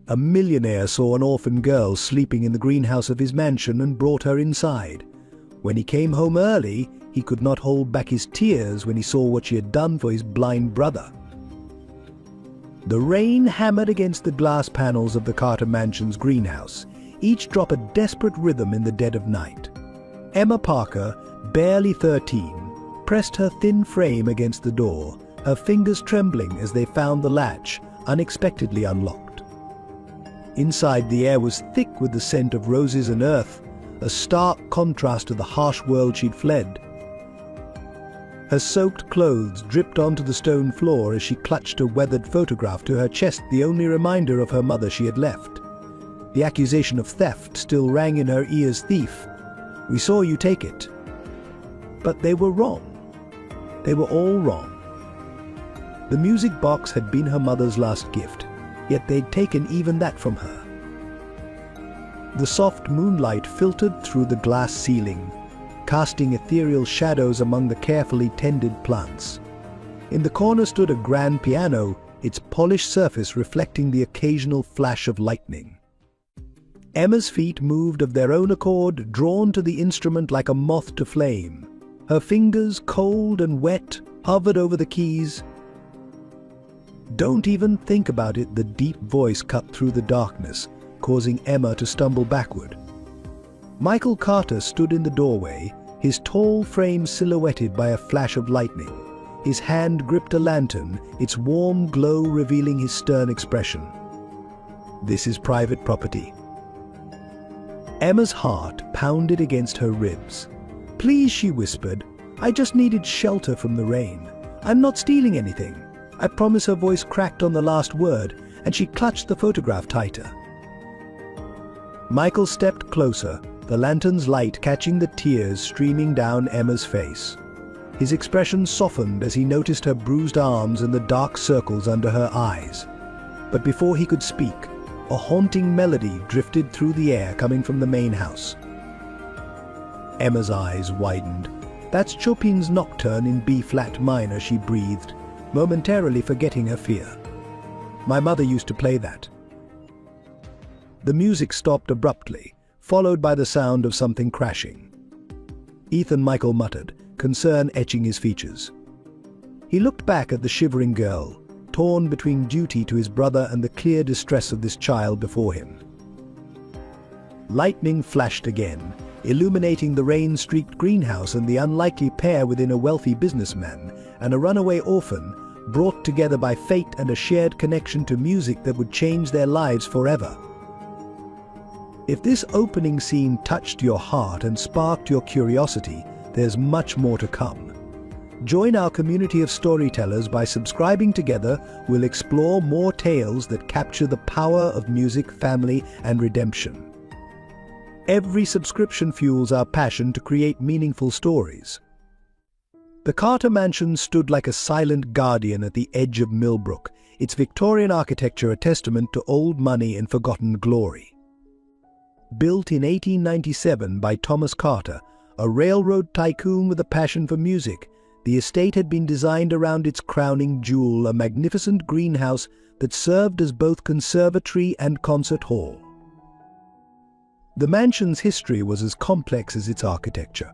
A millionaire saw an orphan girl sleeping in the greenhouse of his mansion and brought her inside. When he came home early, he could not hold back his tears when he saw what she had done for his blind brother. The rain hammered against the glass panels of the Carter mansion's greenhouse, each drop a desperate rhythm in the dead of night. Emma Parker, barely 13, pressed her thin frame against the door, her fingers trembling as they found the latch unexpectedly unlocked. Inside, the air was thick with the scent of roses and earth, a stark contrast to the harsh world she'd fled. Her soaked clothes dripped onto the stone floor as she clutched a weathered photograph to her chest, the only reminder of her mother she had left. The accusation of theft still rang in her ears. "Thief, we saw you take it." But they were wrong. They were all wrong. The music box had been her mother's last gift, yet they'd taken even that from her. The soft moonlight filtered through the glass ceiling, casting ethereal shadows among the carefully tended plants. In the corner stood a grand piano, its polished surface reflecting the occasional flash of lightning. Emma's feet moved of their own accord, drawn to the instrument like a moth to flame. Her fingers, cold and wet, hovered over the keys. "Don't even think about it," the deep voice cut through the darkness, causing Emma to stumble backward. Michael Carter stood in the doorway, his tall frame silhouetted by a flash of lightning. His hand gripped a lantern, its warm glow revealing his stern expression. "This is private property." Emma's heart pounded against her ribs. "Please," she whispered, "I just needed shelter from the rain. I'm not stealing anything. I promise." Her voice cracked on the last word, and she clutched the photograph tighter. Michael stepped closer, the lantern's light catching the tears streaming down Emma's face. His expression softened as he noticed her bruised arms and the dark circles under her eyes. But before he could speak, a haunting melody drifted through the air coming from the main house. Emma's eyes widened. "That's Chopin's Nocturne in B-flat minor," she breathed, momentarily forgetting her fear. "My mother used to play that." The music stopped abruptly, followed by the sound of something crashing. "Ethan," Michael muttered, concern etching his features. He looked back at the shivering girl, torn between duty to his brother and the clear distress of this child before him. Lightning flashed again, illuminating the rain-streaked greenhouse and the unlikely pair within a wealthy businessman and a runaway orphan, brought together by fate and a shared connection to music that would change their lives forever. If this opening scene touched your heart and sparked your curiosity, there's much more to come. Join our community of storytellers by subscribing. Together, we'll explore more tales that capture the power of music, family, and redemption. Every subscription fuels our passion to create meaningful stories. The Carter mansion stood like a silent guardian at the edge of Millbrook, its Victorian architecture a testament to old money and forgotten glory. Built in 1897 by Thomas Carter, a railroad tycoon with a passion for music, the estate had been designed around its crowning jewel, a magnificent greenhouse that served as both conservatory and concert hall. The mansion's history was as complex as its architecture.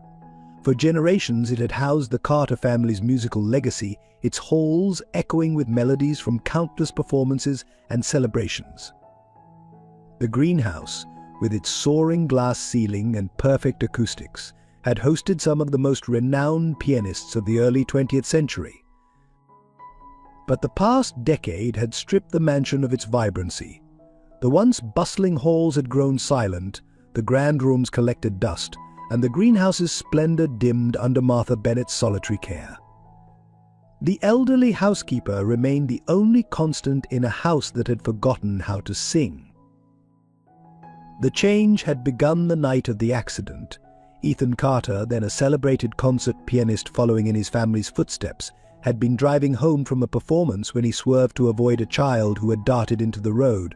For generations it had housed the Carter family's musical legacy, its halls echoing with melodies from countless performances and celebrations. The greenhouse, with its soaring glass ceiling and perfect acoustics, had hosted some of the most renowned pianists of the early 20th century. But the past decade had stripped the mansion of its vibrancy. The once bustling halls had grown silent, the grand rooms collected dust, and the greenhouse's splendor dimmed under Martha Bennett's solitary care. The elderly housekeeper remained the only constant in a house that had forgotten how to sing. The change had begun the night of the accident. Ethan Carter, then a celebrated concert pianist following in his family's footsteps, had been driving home from a performance when he swerved to avoid a child who had darted into the road.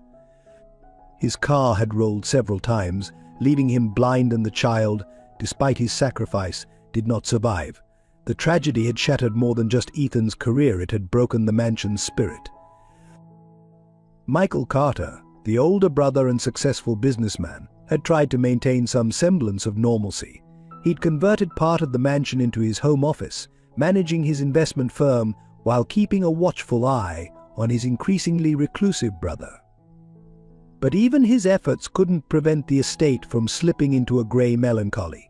His car had rolled several times, leaving him blind, and the child, despite his sacrifice, did not survive. The tragedy had shattered more than just Ethan's career, it had broken the mansion's spirit. Michael Carter, the older brother and successful businessman, had tried to maintain some semblance of normalcy. He'd converted part of the mansion into his home office, managing his investment firm while keeping a watchful eye on his increasingly reclusive brother. But even his efforts couldn't prevent the estate from slipping into a grey melancholy.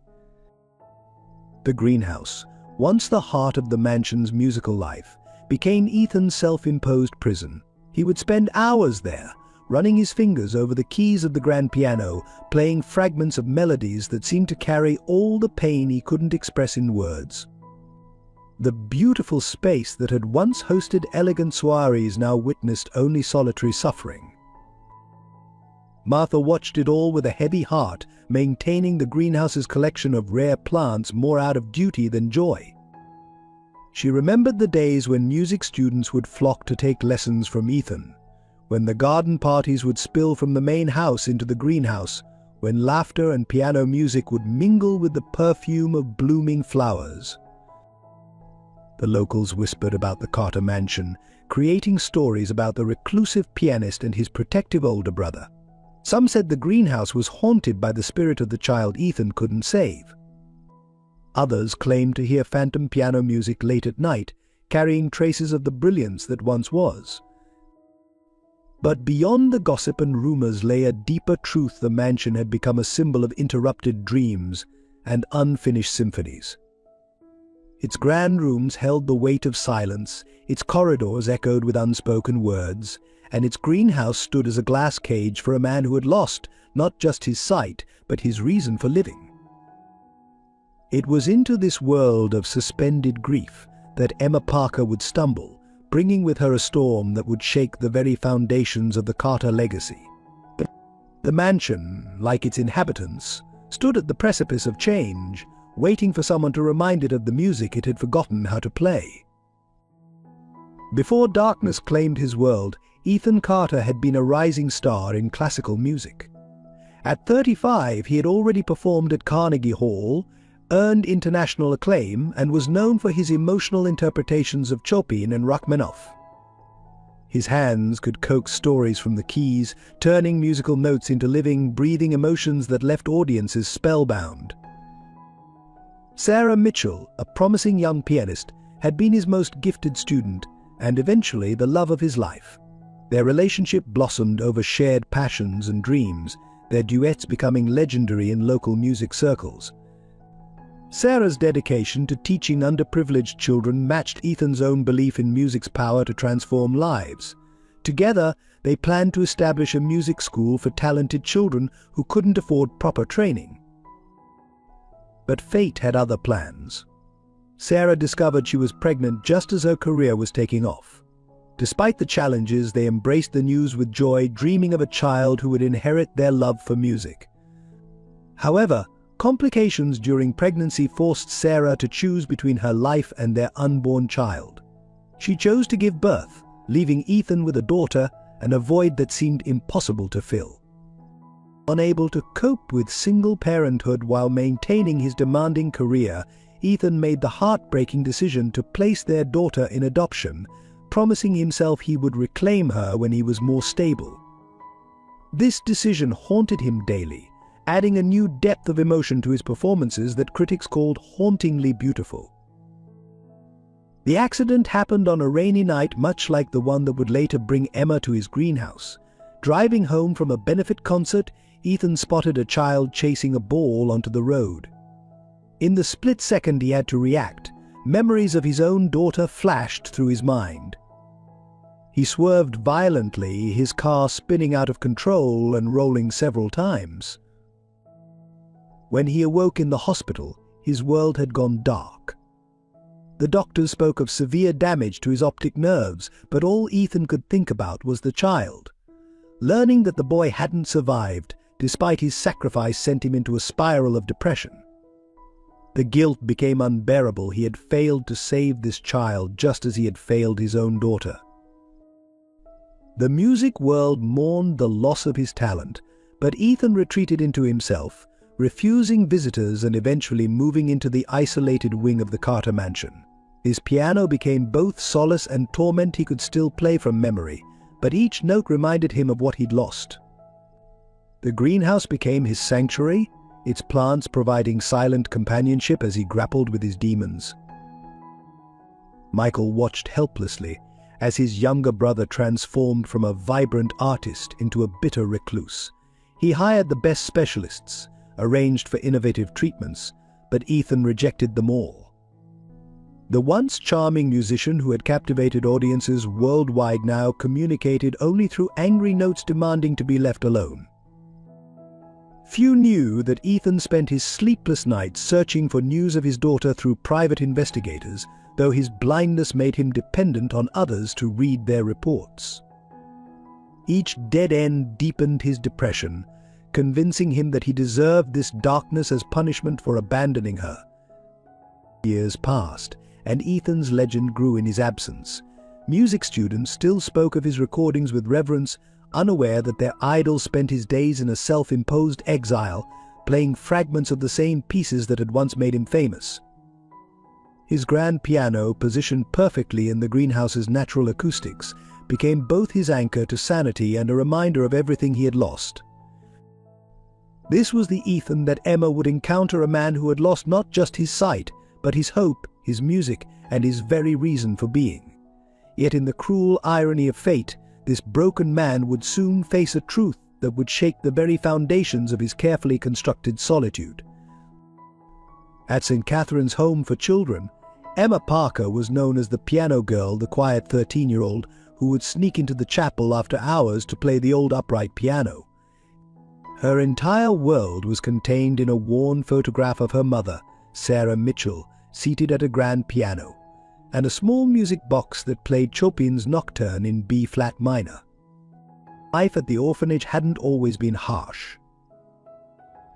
The greenhouse, once the heart of the mansion's musical life, became Ethan's self-imposed prison. He would spend hours there, running his fingers over the keys of the grand piano, playing fragments of melodies that seemed to carry all the pain he couldn't express in words. The beautiful space that had once hosted elegant soirees now witnessed only solitary suffering. Martha watched it all with a heavy heart, maintaining the greenhouse's collection of rare plants more out of duty than joy. She remembered the days when music students would flock to take lessons from Ethan, when the garden parties would spill from the main house into the greenhouse, when laughter and piano music would mingle with the perfume of blooming flowers. The locals whispered about the Carter mansion, creating stories about the reclusive pianist and his protective older brother. Some said the greenhouse was haunted by the spirit of the child Ethan couldn't save. Others claimed to hear phantom piano music late at night, carrying traces of the brilliance that once was. But beyond the gossip and rumors lay a deeper truth: the mansion had become a symbol of interrupted dreams and unfinished symphonies. Its grand rooms held the weight of silence, its corridors echoed with unspoken words, and its greenhouse stood as a glass cage for a man who had lost not just his sight, but his reason for living. It was into this world of suspended grief that Emma Parker would stumble, bringing with her a storm that would shake the very foundations of the Carter legacy. The mansion, like its inhabitants, stood at the precipice of change, waiting for someone to remind it of the music it had forgotten how to play. Before darkness claimed his world, Ethan Carter had been a rising star in classical music. At 35, he had already performed at Carnegie Hall, earned international acclaim, and was known for his emotional interpretations of Chopin and Rachmaninoff. His hands could coax stories from the keys, turning musical notes into living, breathing emotions that left audiences spellbound. Sarah Mitchell, a promising young pianist, had been his most gifted student and eventually the love of his life. Their relationship blossomed over shared passions and dreams, their duets becoming legendary in local music circles. Sarah's dedication to teaching underprivileged children matched Ethan's own belief in music's power to transform lives. Together, they planned to establish a music school for talented children who couldn't afford proper training. But fate had other plans. Sarah discovered she was pregnant just as her career was taking off. Despite the challenges, they embraced the news with joy, dreaming of a child who would inherit their love for music. However, complications during pregnancy forced Sarah to choose between her life and their unborn child. She chose to give birth, leaving Ethan with a daughter and a void that seemed impossible to fill. Unable to cope with single parenthood while maintaining his demanding career, Ethan made the heartbreaking decision to place their daughter in adoption, promising himself he would reclaim her when he was more stable. This decision haunted him daily, adding a new depth of emotion to his performances that critics called hauntingly beautiful. The accident happened on a rainy night, much like the one that would later bring Emma to his greenhouse. Driving home from a benefit concert, Ethan spotted a child chasing a ball onto the road. In the split second he had to react, memories of his own daughter flashed through his mind. He swerved violently, his car spinning out of control and rolling several times. When he awoke in the hospital, his world had gone dark. The doctors spoke of severe damage to his optic nerves, but all Ethan could think about was the child. Learning that the boy hadn't survived, despite his sacrifice, sent him into a spiral of depression. The guilt became unbearable. He had failed to save this child just as he had failed his own daughter. The music world mourned the loss of his talent, but Ethan retreated into himself, refusing visitors and eventually moving into the isolated wing of the Carter mansion. His piano became both solace and torment. He could still play from memory, but each note reminded him of what he'd lost. The greenhouse became his sanctuary, its plants providing silent companionship as he grappled with his demons. Michael watched helplessly as his younger brother transformed from a vibrant artist into a bitter recluse. He hired the best specialists, arranged for innovative treatments, but Ethan rejected them all. The once charming musician who had captivated audiences worldwide now communicated only through angry notes demanding to be left alone. Few knew that Ethan spent his sleepless nights searching for news of his daughter through private investigators, though his blindness made him dependent on others to read their reports. Each dead end deepened his depression, convincing him that he deserved this darkness as punishment for abandoning her. Years passed, and Ethan's legend grew in his absence. Music students still spoke of his recordings with reverence, unaware that their idol spent his days in a self-imposed exile, playing fragments of the same pieces that had once made him famous. His grand piano, positioned perfectly in the greenhouse's natural acoustics, became both his anchor to sanity and a reminder of everything he had lost. This was the Ethan that Emma would encounter, a man who had lost not just his sight, but his hope, his music, and his very reason for being. Yet in the cruel irony of fate, this broken man would soon face a truth that would shake the very foundations of his carefully constructed solitude. At St. Catherine's Home for Children, Emma Parker was known as the piano girl, the quiet 13-year-old who would sneak into the chapel after hours to play the old upright piano. Her entire world was contained in a worn photograph of her mother, Sarah Mitchell, seated at a grand piano, and a small music box that played Chopin's Nocturne in B-flat minor. Life at the orphanage hadn't always been harsh.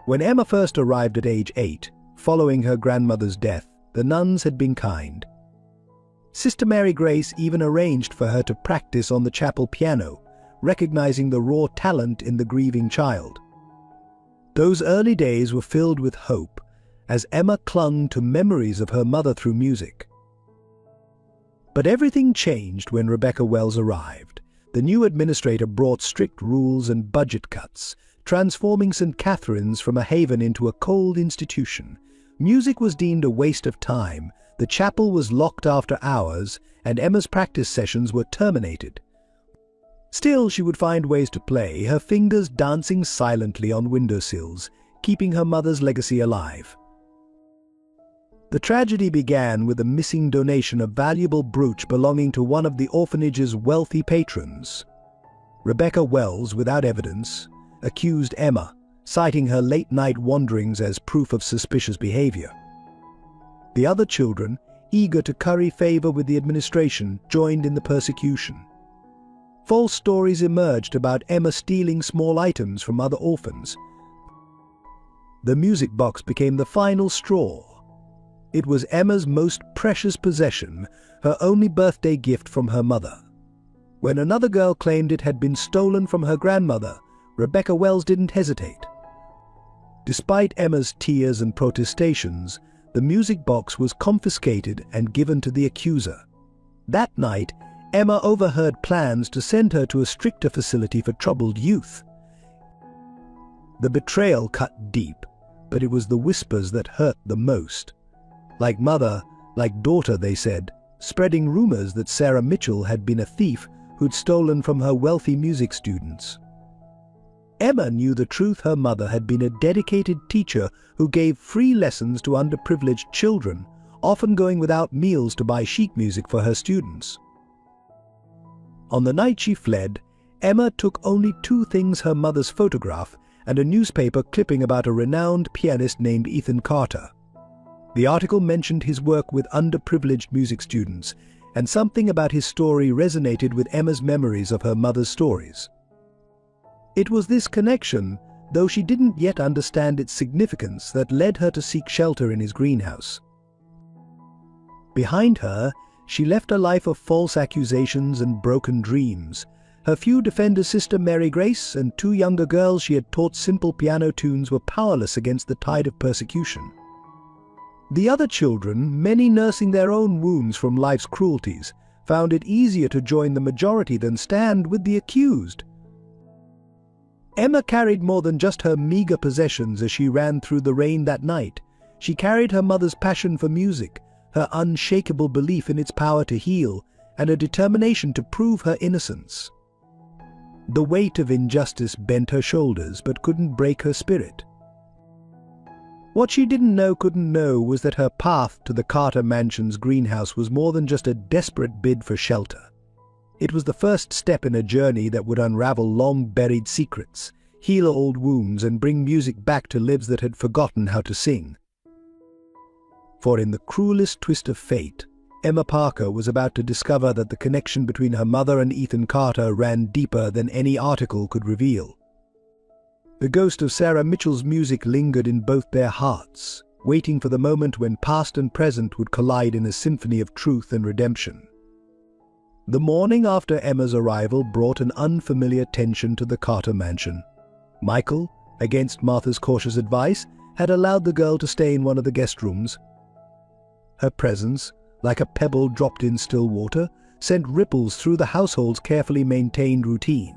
When Emma first arrived at age 8, following her grandmother's death, the nuns had been kind. Sister Mary Grace even arranged for her to practice on the chapel piano, recognizing the raw talent in the grieving child. Those early days were filled with hope, as Emma clung to memories of her mother through music. But everything changed when Rebecca Wells arrived. The new administrator brought strict rules and budget cuts, transforming St. Catherine's from a haven into a cold institution. Music was deemed a waste of time, the chapel was locked after hours, and Emma's practice sessions were terminated. Still, she would find ways to play, her fingers dancing silently on windowsills, keeping her mother's legacy alive. The tragedy began with a missing donation, a valuable brooch belonging to one of the orphanage's wealthy patrons. Rebecca Wells, without evidence, accused Emma, citing her late-night wanderings as proof of suspicious behavior. The other children, eager to curry favor with the administration, joined in the persecution. False stories emerged about Emma stealing small items from other orphans. The music box became the final straw. It was Emma's most precious possession, her only birthday gift from her mother. When another girl claimed it had been stolen from her grandmother, Rebecca Wells didn't hesitate. Despite Emma's tears and protestations, the music box was confiscated and given to the accuser. That night, Emma overheard plans to send her to a stricter facility for troubled youth. The betrayal cut deep, but it was the whispers that hurt the most. Like mother, like daughter, they said, spreading rumors that Sarah Mitchell had been a thief who'd stolen from her wealthy music students. Emma knew the truth. Her mother had been a dedicated teacher who gave free lessons to underprivileged children, often going without meals to buy sheet music for her students. On the night she fled, Emma took only two things: her mother's photograph and a newspaper clipping about a renowned pianist named Ethan Carter. The article mentioned his work with underprivileged music students, and something about his story resonated with Emma's memories of her mother's stories. It was this connection, though she didn't yet understand its significance, that led her to seek shelter in his greenhouse. Behind her, she left a life of false accusations and broken dreams. Her few defenders, Sister Mary Grace and two younger girls she had taught simple piano tunes, were powerless against the tide of persecution. The other children, many nursing their own wounds from life's cruelties, found it easier to join the majority than stand with the accused. Emma carried more than just her meager possessions as she ran through the rain that night. She carried her mother's passion for music, her unshakable belief in its power to heal, and a determination to prove her innocence. The weight of injustice bent her shoulders but couldn't break her spirit. What she couldn't know was that her path to the Carter mansion's greenhouse was more than just a desperate bid for shelter. It was the first step in a journey that would unravel long-buried secrets, heal old wounds, and bring music back to lives that had forgotten how to sing. For in the cruelest twist of fate, Emma Parker was about to discover that the connection between her mother and Ethan Carter ran deeper than any article could reveal. The ghost of Sarah Mitchell's music lingered in both their hearts, waiting for the moment when past and present would collide in a symphony of truth and redemption. The morning after Emma's arrival brought an unfamiliar tension to the Carter mansion. Michael, against Martha's cautious advice, had allowed the girl to stay in one of the guest rooms. Her presence, like a pebble dropped in still water, sent ripples through the household's carefully maintained routine.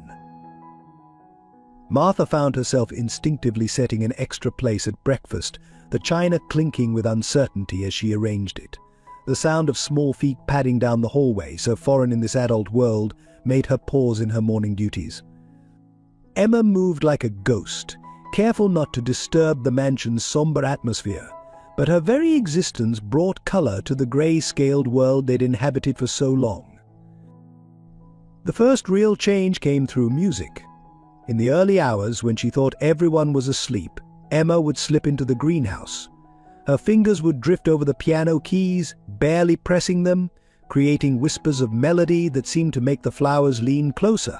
Martha found herself instinctively setting an extra place at breakfast, the china clinking with uncertainty as she arranged it. The sound of small feet padding down the hallway, so foreign in this adult world, made her pause in her morning duties. Emma moved like a ghost, careful not to disturb the mansion's somber atmosphere, but her very existence brought color to the gray-scaled world they'd inhabited for so long. The first real change came through music. In the early hours, when she thought everyone was asleep, Emma would slip into the greenhouse. Her fingers would drift over the piano keys, barely pressing them, creating whispers of melody that seemed to make the flowers lean closer.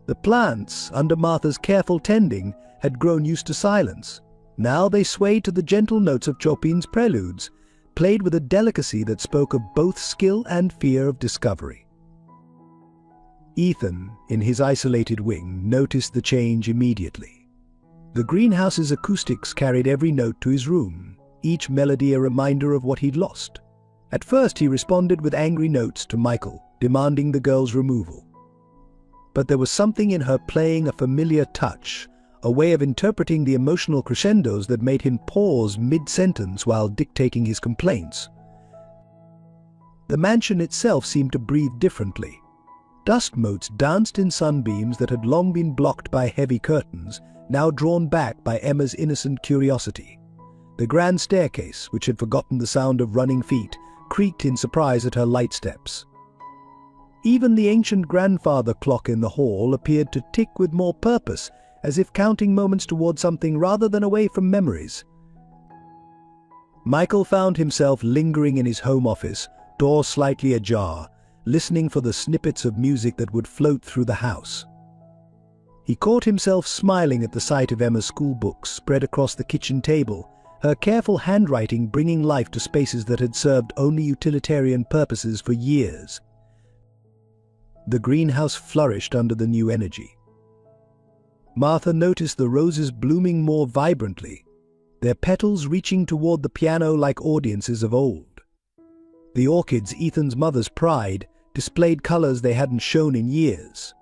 The plants, under Martha's careful tending, had grown used to silence. Now they swayed to the gentle notes of Chopin's preludes, played with a delicacy that spoke of both skill and fear of discovery. Ethan, in his isolated wing, noticed the change immediately. The greenhouse's acoustics carried every note to his room, each melody a reminder of what he'd lost. At first he responded with angry notes to Michael, demanding the girl's removal. But there was something in her playing a familiar touch, a way of interpreting the emotional crescendos that made him pause mid-sentence while dictating his complaints. The mansion itself seemed to breathe differently. Dust motes danced in sunbeams that had long been blocked by heavy curtains, now drawn back by Emma's innocent curiosity. The grand staircase, which had forgotten the sound of running feet, creaked in surprise at her light steps. Even the ancient grandfather clock in the hall appeared to tick with more purpose, as if counting moments toward something rather than away from memories. Michael found himself lingering in his home office, door slightly ajar, listening for the snippets of music that would float through the house. He caught himself smiling at the sight of Emma's school books spread across the kitchen table, her careful handwriting bringing life to spaces that had served only utilitarian purposes for years. The greenhouse flourished under the new energy. Martha noticed the roses blooming more vibrantly, their petals reaching toward the piano like audiences of old. The orchids, Ethan's mother's pride, displayed colors they hadn't shown in years.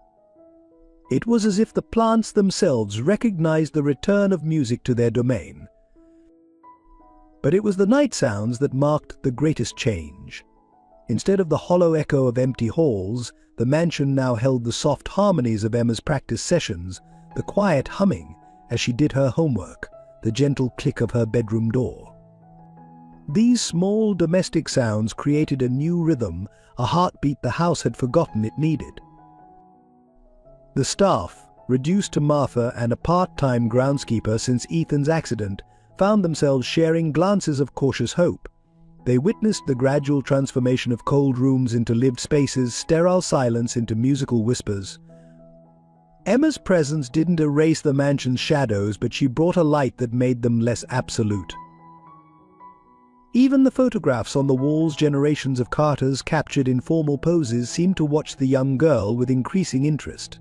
It was as if the plants themselves recognized the return of music to their domain. But it was the night sounds that marked the greatest change. Instead of the hollow echo of empty halls, the mansion now held the soft harmonies of Emma's practice sessions, the quiet humming as she did her homework, the gentle click of her bedroom door. These small domestic sounds created a new rhythm, a heartbeat the house had forgotten it needed. The staff, reduced to Martha and a part-time groundskeeper since Ethan's accident, found themselves sharing glances of cautious hope. They witnessed the gradual transformation of cold rooms into lived spaces, sterile silence into musical whispers. Emma's presence didn't erase the mansion's shadows, but she brought a light that made them less absolute. Even the photographs on the walls generations of Carters captured in formal poses seemed to watch the young girl with increasing interest.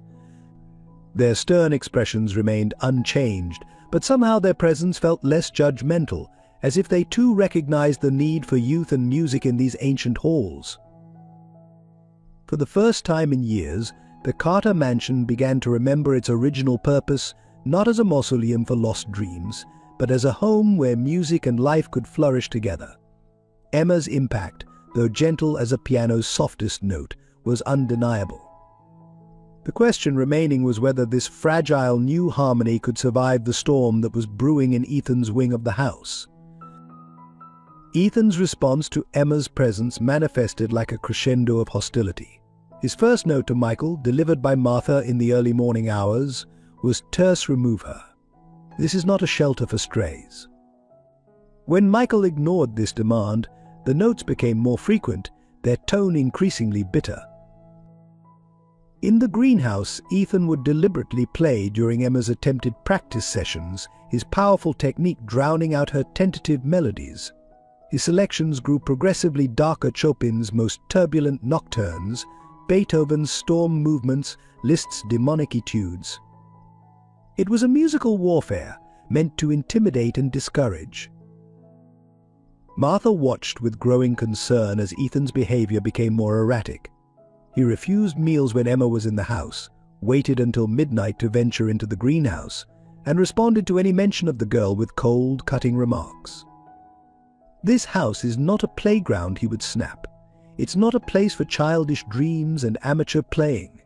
Their stern expressions remained unchanged, but somehow their presence felt less judgmental, as if they too recognized the need for youth and music in these ancient halls. For the first time in years, the Carter mansion began to remember its original purpose, not as a mausoleum for lost dreams, but as a home where music and life could flourish together. Emma's impact, though gentle as a piano's softest note, was undeniable. The question remaining was whether this fragile new harmony could survive the storm that was brewing in Ethan's wing of the house. Ethan's response to Emma's presence manifested like a crescendo of hostility. His first note to Michael, delivered by Martha in the early morning hours, was "Terse, remove her. This is not a shelter for strays." When Michael ignored this demand, the notes became more frequent, their tone increasingly bitter. In the greenhouse, Ethan would deliberately play during Emma's attempted practice sessions, his powerful technique drowning out her tentative melodies. His selections grew progressively darker: Chopin's most turbulent nocturnes, Beethoven's storm movements, Liszt's demonic etudes. It was a musical warfare meant to intimidate and discourage. Martha watched with growing concern as Ethan's behavior became more erratic. He refused meals when Emma was in the house, waited until midnight to venture into the greenhouse, and responded to any mention of the girl with cold, cutting remarks. "This house is not a playground," he would snap. "It's not a place for childish dreams and amateur playing."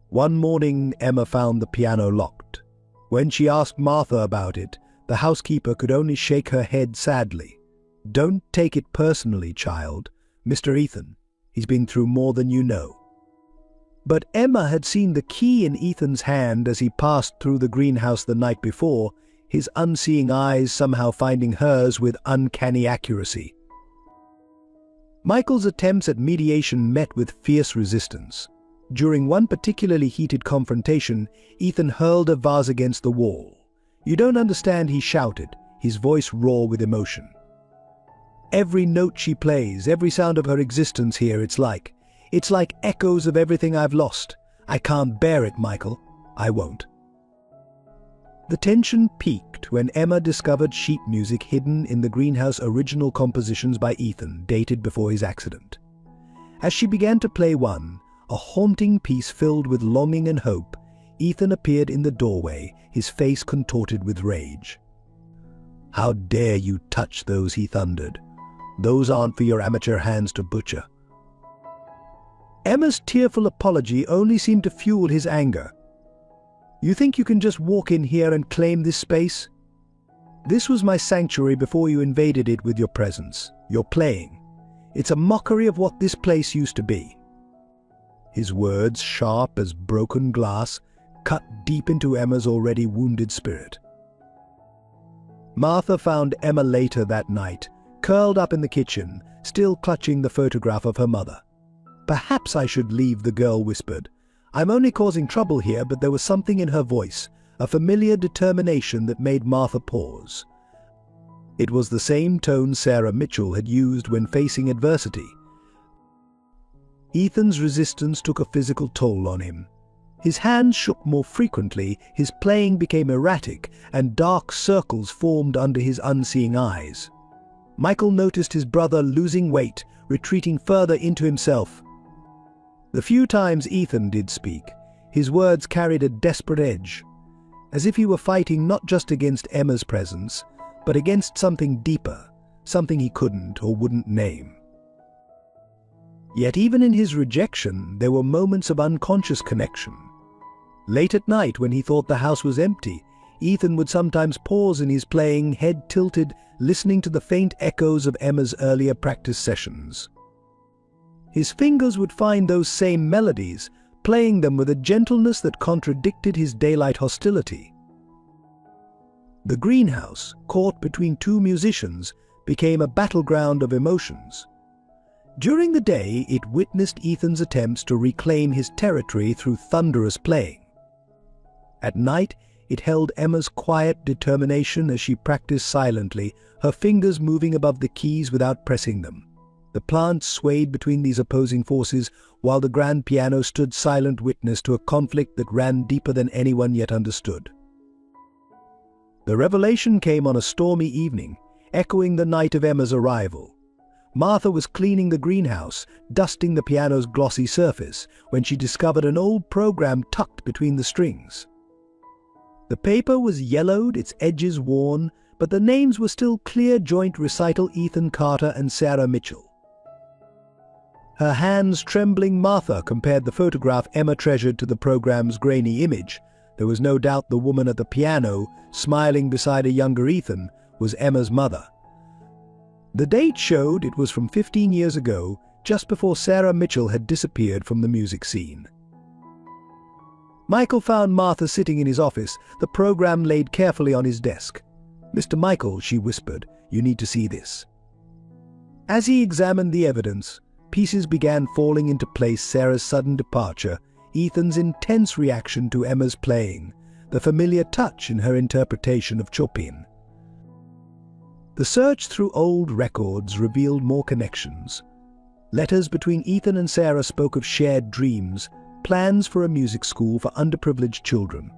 One morning, Emma found the piano locked. When she asked Martha about it, the housekeeper could only shake her head sadly. "Don't take it personally, child. Mr. Ethan, he's been through more than you know." But Emma had seen the key in Ethan's hand as he passed through the greenhouse the night before, his unseeing eyes somehow finding hers with uncanny accuracy. Michael's attempts at mediation met with fierce resistance. During one particularly heated confrontation, Ethan hurled a vase against the wall. "You don't understand," he shouted, his voice raw with emotion. "Every note she plays, every sound of her existence here, it's like echoes of everything I've lost. I can't bear it, Michael. I won't." The tension peaked when Emma discovered sheet music hidden in the greenhouse original compositions by Ethan, dated before his accident. As she began to play one, a haunting piece filled with longing and hope, Ethan appeared in the doorway, his face contorted with rage. "How dare you touch those?" he thundered. "Those aren't for your amateur hands to butcher." Emma's tearful apology only seemed to fuel his anger. "You think you can just walk in here and claim this space? This was my sanctuary before you invaded it with your presence, your playing. It's a mockery of what this place used to be." His words, sharp as broken glass, cut deep into Emma's already wounded spirit. Martha found Emma later that night, curled up in the kitchen, still clutching the photograph of her mother. "Perhaps I should leave," the girl whispered. "I'm only causing trouble here," but there was something in her voice, a familiar determination that made Martha pause. It was the same tone Sarah Mitchell had used when facing adversity. Ethan's resistance took a physical toll on him. His hands shook more frequently, his playing became erratic, and dark circles formed under his unseeing eyes. Michael noticed his brother losing weight, retreating further into himself. The few times Ethan did speak, his words carried a desperate edge, as if he were fighting not just against Emma's presence, but against something deeper, something he couldn't or wouldn't name. Yet even in his rejection, there were moments of unconscious connection. Late at night, when he thought the house was empty, Ethan would sometimes pause in his playing, head tilted, listening to the faint echoes of Emma's earlier practice sessions. His fingers would find those same melodies, playing them with a gentleness that contradicted his daylight hostility. The greenhouse, caught between two musicians, became a battleground of emotions. During the day, it witnessed Ethan's attempts to reclaim his territory through thunderous playing. At night, it held Emma's quiet determination as she practiced silently, her fingers moving above the keys without pressing them. The plants swayed between these opposing forces, while the grand piano stood silent witness to a conflict that ran deeper than anyone yet understood. The revelation came on a stormy evening, echoing the night of Emma's arrival. Martha was cleaning the greenhouse, dusting the piano's glossy surface, when she discovered an old program tucked between the strings. The paper was yellowed, its edges worn, but the names were still clear: joint recital Ethan Carter and Sarah Mitchell. Her hands trembling, Martha compared the photograph Emma treasured to the program's grainy image. There was no doubt the woman at the piano, smiling beside a younger Ethan, was Emma's mother. The date showed it was from 15 years ago, just before Sarah Mitchell had disappeared from the music scene. Michael found Martha sitting in his office, the program laid carefully on his desk. "Mr. Michael," she whispered, "you need to see this." As he examined the evidence, pieces began falling into place: Sarah's sudden departure, Ethan's intense reaction to Emma's playing, the familiar touch in her interpretation of Chopin. The search through old records revealed more connections. Letters between Ethan and Sarah spoke of shared dreams, plans for a music school for underprivileged children.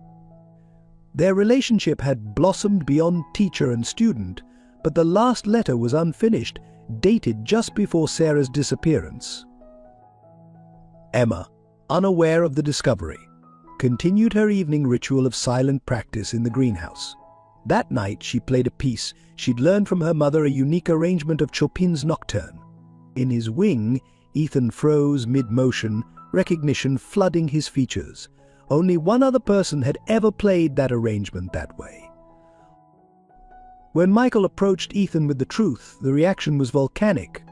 Their relationship had blossomed beyond teacher and student, but the last letter was unfinished, dated just before Sarah's disappearance. Emma, unaware of the discovery, continued her evening ritual of silent practice in the greenhouse. That night she played a piece she'd learned from her mother, a unique arrangement of Chopin's Nocturne. In his wing, Ethan froze mid-motion, recognition flooding his features. Only one other person had ever played that arrangement that way. When Michael approached Ethan with the truth, the reaction was volcanic.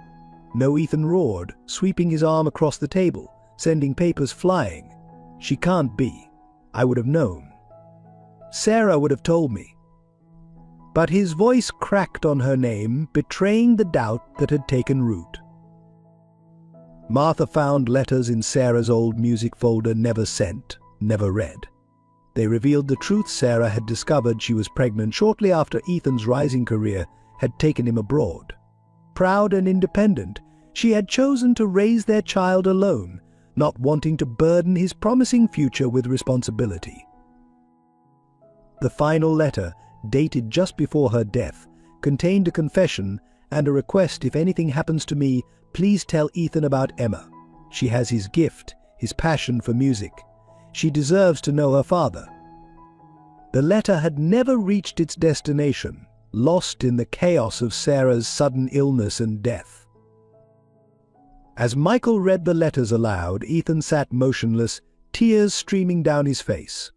"No," Ethan roared, sweeping his arm across the table, sending papers flying. "She can't be. I would have known. Sarah would have told me." But his voice cracked on her name, betraying the doubt that had taken root. Martha found letters in Sarah's old music folder, never sent, never read. They revealed the truth. Sarah had discovered she was pregnant shortly after Ethan's rising career had taken him abroad. Proud and independent, she had chosen to raise their child alone, not wanting to burden his promising future with responsibility. The final letter, dated just before her death, contained a confession and a request: "If anything happens to me, please tell Ethan about Emma. She has his gift, his passion for music. She deserves to know her father." The letter had never reached its destination, lost in the chaos of Sarah's sudden illness and death. As Michael read the letters aloud, Ethan sat motionless, tears streaming down his face.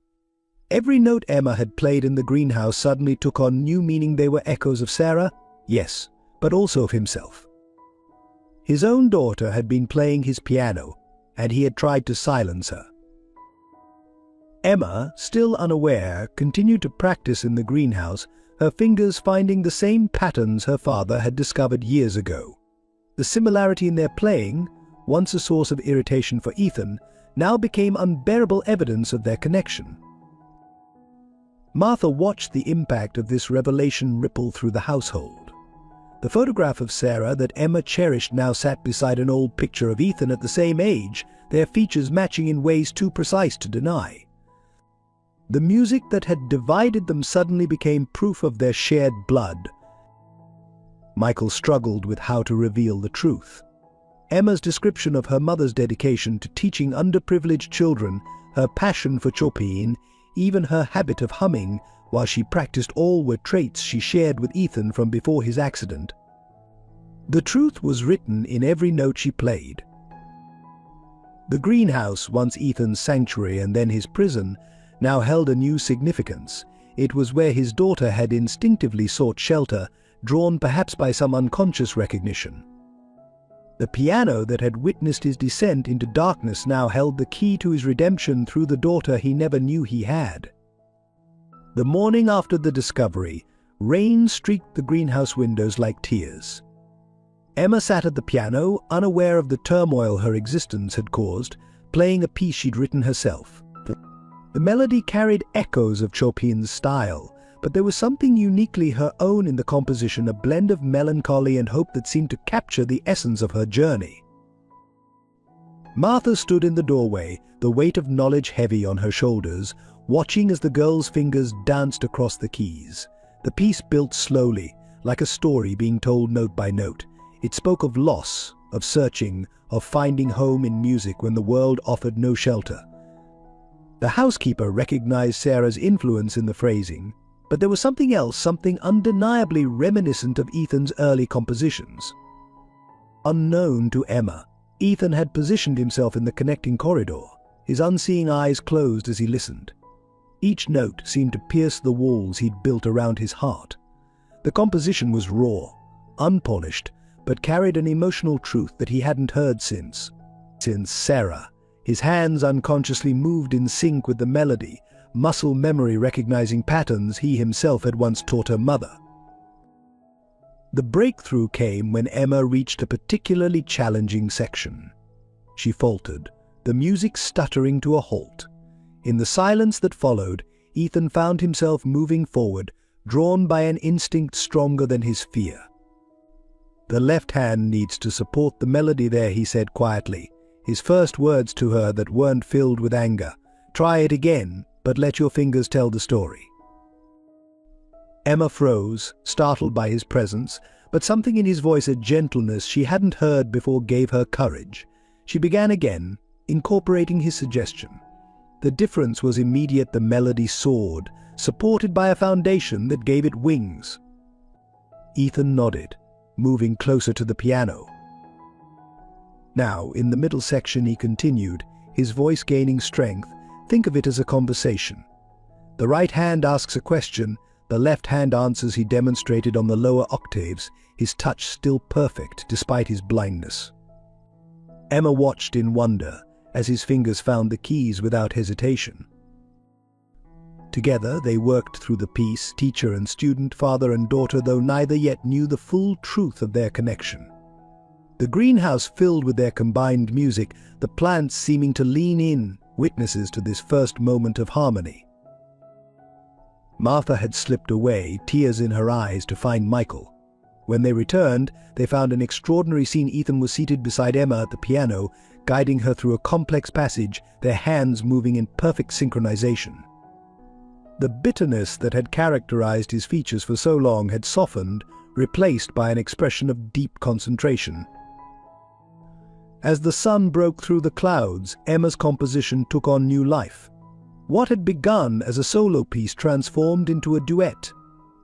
Every note Emma had played in the greenhouse suddenly took on new meaning. They were echoes of Sarah, yes, but also of himself. His own daughter had been playing his piano, and he had tried to silence her. Emma, still unaware, continued to practice in the greenhouse, her fingers finding the same patterns her father had discovered years ago. The similarity in their playing, once a source of irritation for Ethan, now became unbearable evidence of their connection. Martha watched the impact of this revelation ripple through the household. The photograph of Sarah that Emma cherished now sat beside an old picture of Ethan at the same age, their features matching in ways too precise to deny. The music that had divided them suddenly became proof of their shared blood. Michael struggled with how to reveal the truth. Emma's description of her mother's dedication to teaching underprivileged children, her passion for Chopin, even her habit of humming while she practiced, all were traits she shared with Ethan from before his accident. The truth was written in every note she played. The greenhouse, once Ethan's sanctuary and then his prison, now held a new significance. It was where his daughter had instinctively sought shelter, drawn perhaps by some unconscious recognition. The piano that had witnessed his descent into darkness now held the key to his redemption through the daughter he never knew he had. The morning after the discovery, rain streaked the greenhouse windows like tears. Emma sat at the piano, unaware of the turmoil her existence had caused, playing a piece she'd written herself. The melody carried echoes of Chopin's style, but there was something uniquely her own in the composition, a blend of melancholy and hope that seemed to capture the essence of her journey. Martha stood in the doorway, the weight of knowledge heavy on her shoulders, watching as the girl's fingers danced across the keys. The piece built slowly, like a story being told note by note. It spoke of loss, of searching, of finding home in music when the world offered no shelter. The housekeeper recognized Sarah's influence in the phrasing, but there was something else, something undeniably reminiscent of Ethan's early compositions. Unknown to Emma, Ethan had positioned himself in the connecting corridor, his unseeing eyes closed as he listened. Each note seemed to pierce the walls he'd built around his heart. The composition was raw, unpolished, but carried an emotional truth that he hadn't heard since Sarah. His hands unconsciously moved in sync with the melody, muscle memory recognizing patterns he himself had once taught her mother. The breakthrough came when Emma reached a particularly challenging section. She faltered, the music stuttering to a halt. In the silence that followed, Ethan found himself moving forward, drawn by an instinct stronger than his fear. "The left hand needs to support the melody there," he said quietly, his first words to her that weren't filled with anger. "Try it again, but let your fingers tell the story." Emma froze, startled by his presence, but something in his voice, a gentleness she hadn't heard before, gave her courage. She began again, incorporating his suggestion. The difference was immediate. The melody soared, supported by a foundation that gave it wings. Ethan nodded, moving closer to the piano. Now, in the middle section, he continued, his voice gaining strength. "Think of it as a conversation. The right hand asks a question, the left hand answers." He demonstrated on the lower octaves, his touch still perfect despite his blindness. Emma watched in wonder as his fingers found the keys without hesitation. Together they worked through the piece, teacher and student, father and daughter, though neither yet knew the full truth of their connection. The greenhouse filled with their combined music, the plants seeming to lean in, witnesses to this first moment of harmony. Martha had slipped away, tears in her eyes, to find Michael. When they returned, they found an extraordinary scene. Ethan was seated beside Emma at the piano, guiding her through a complex passage, their hands moving in perfect synchronization. The bitterness that had characterized his features for so long had softened, replaced by an expression of deep concentration. As the sun broke through the clouds, Emma's composition took on new life. What had begun as a solo piece transformed into a duet,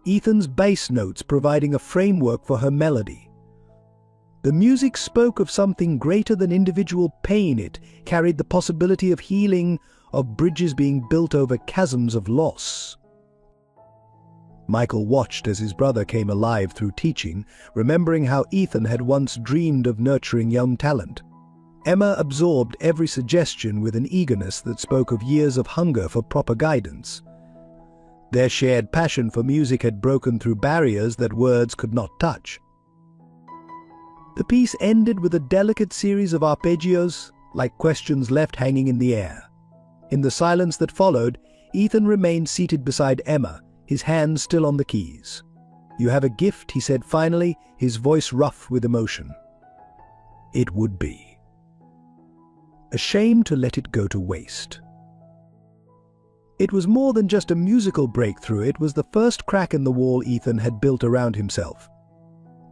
Ethan's bass notes providing a framework for her melody. The music spoke of something greater than individual pain. It carried the possibility of healing, of bridges being built over chasms of loss. Michael watched as his brother came alive through teaching, remembering how Ethan had once dreamed of nurturing young talent. Emma absorbed every suggestion with an eagerness that spoke of years of hunger for proper guidance. Their shared passion for music had broken through barriers that words could not touch. The piece ended with a delicate series of arpeggios, like questions left hanging in the air. In the silence that followed, Ethan remained seated beside Emma, his hands still on the keys. "You have a gift," he said finally, his voice rough with emotion. "It would be a shame to let it go to waste." It was more than just a musical breakthrough. It was the first crack in the wall Ethan had built around himself.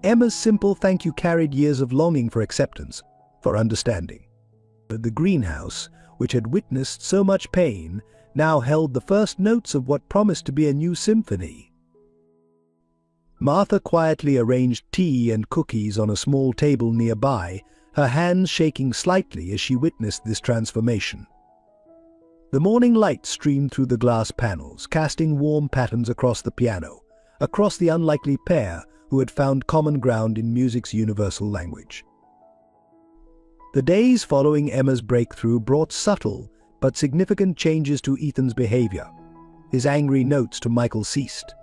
Emma's simple thank you carried years of longing for acceptance, for understanding. But the greenhouse, which had witnessed so much pain, now held the first notes of what promised to be a new symphony. Martha quietly arranged tea and cookies on a small table nearby, her hands shaking slightly as she witnessed this transformation. The morning light streamed through the glass panels, casting warm patterns across the piano, across the unlikely pair who had found common ground in music's universal language. The days following Emma's breakthrough brought subtle but significant changes to Ethan's behavior. His angry notes to Michael ceased.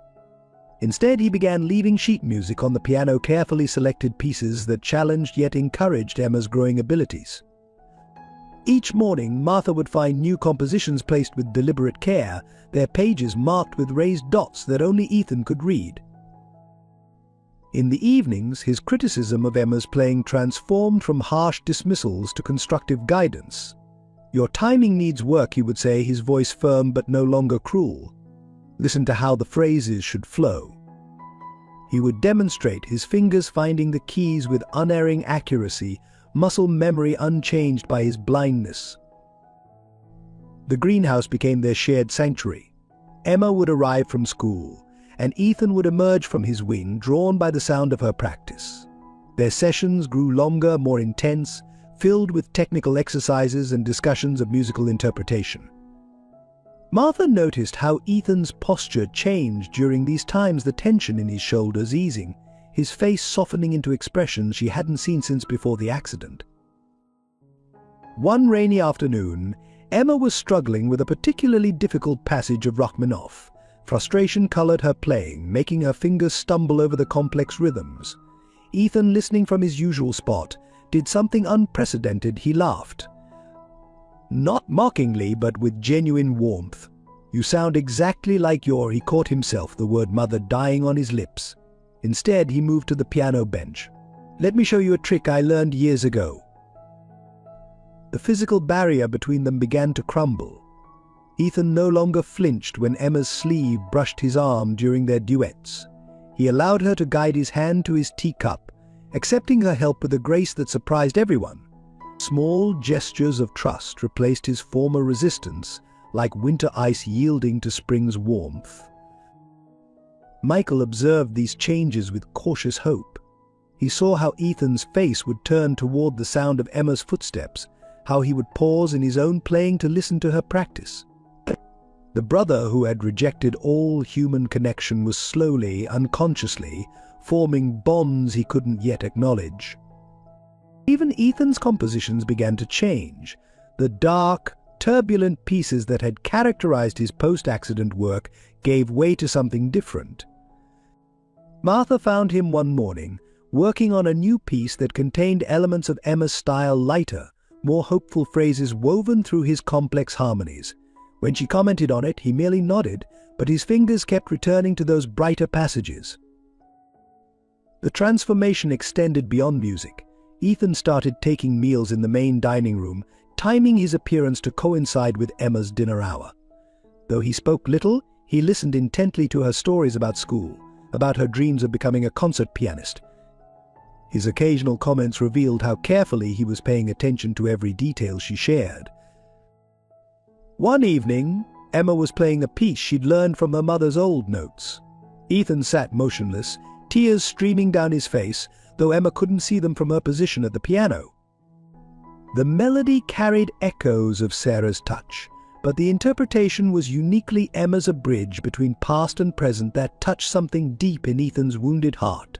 Instead, he began leaving sheet music on the piano, carefully selected pieces that challenged yet encouraged Emma's growing abilities. Each morning, Martha would find new compositions placed with deliberate care, their pages marked with raised dots that only Ethan could read. In the evenings, his criticism of Emma's playing transformed from harsh dismissals to constructive guidance. "Your timing needs work," he would say, his voice firm but no longer cruel. "Listen to how the phrases should flow." He would demonstrate, his fingers finding the keys with unerring accuracy, muscle memory unchanged by his blindness. The greenhouse became their shared sanctuary. Emma would arrive from school, and Ethan would emerge from his wing, drawn by the sound of her practice. Their sessions grew longer, more intense, filled with technical exercises and discussions of musical interpretation. Martha noticed how Ethan's posture changed during these times, the tension in his shoulders easing, his face softening into expressions she hadn't seen since before the accident. One rainy afternoon, Emma was struggling with a particularly difficult passage of Rachmaninoff. Frustration colored her playing, making her fingers stumble over the complex rhythms. Ethan, listening from his usual spot, did something unprecedented. He laughed. Not mockingly, but with genuine warmth. "You sound exactly like your—" He caught himself, the word mother dying on his lips. Instead, he moved to the piano bench. "Let me show you a trick I learned years ago." The physical barrier between them began to crumble. Ethan no longer flinched when Emma's sleeve brushed his arm during their duets. He allowed her to guide his hand to his teacup, accepting her help with a grace that surprised everyone. Small gestures of trust replaced his former resistance, like winter ice yielding to spring's warmth. Michael observed these changes with cautious hope. He saw how Ethan's face would turn toward the sound of Emma's footsteps, how he would pause in his own playing to listen to her practice. The brother who had rejected all human connection was slowly, unconsciously, forming bonds he couldn't yet acknowledge. Even Ethan's compositions began to change. The dark, turbulent pieces that had characterized his post-accident work gave way to something different. Martha found him one morning, working on a new piece that contained elements of Emma's style, lighter, more hopeful phrases woven through his complex harmonies. When she commented on it, he merely nodded, but his fingers kept returning to those brighter passages. The transformation extended beyond music. Ethan started taking meals in the main dining room, timing his appearance to coincide with Emma's dinner hour. Though he spoke little, he listened intently to her stories about school, about her dreams of becoming a concert pianist. His occasional comments revealed how carefully he was paying attention to every detail she shared. One evening, Emma was playing a piece she'd learned from her mother's old notes. Ethan sat motionless, tears streaming down his face, though Emma couldn't see them from her position at the piano. The melody carried echoes of Sarah's touch, but the interpretation was uniquely Emma's, a bridge between past and present that touched something deep in Ethan's wounded heart.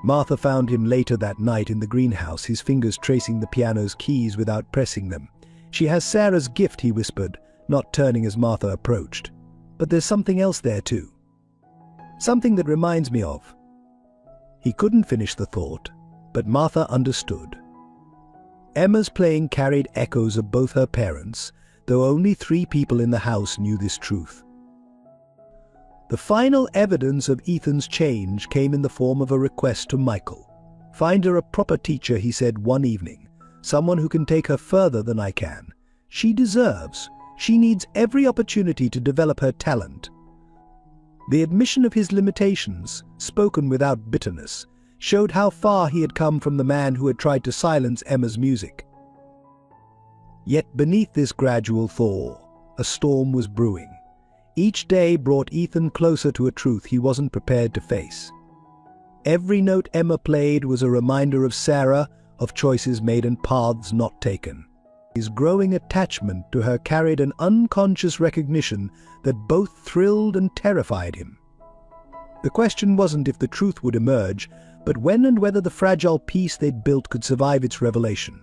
Martha found him later that night in the greenhouse, his fingers tracing the piano's keys without pressing them. "She has Sarah's gift," he whispered, not turning as Martha approached. "But there's something else there too. Something that reminds me of." He couldn't finish the thought, but Martha understood. Emma's playing carried echoes of both her parents, though only 3 people in the house knew this truth. The final evidence of Ethan's change came in the form of a request to Michael. "Find her a proper teacher," he said one evening. "Someone who can take her further than I can. She needs every opportunity to develop her talent." The admission of his limitations, spoken without bitterness, showed how far he had come from the man who had tried to silence Emma's music. Yet beneath this gradual thaw, a storm was brewing. Each day brought Ethan closer to a truth he wasn't prepared to face. Every note Emma played was a reminder of Sarah, of choices made and paths not taken. His growing attachment to her carried an unconscious recognition that both thrilled and terrified him. The question wasn't if the truth would emerge, but when and whether the fragile piece they'd built could survive its revelation.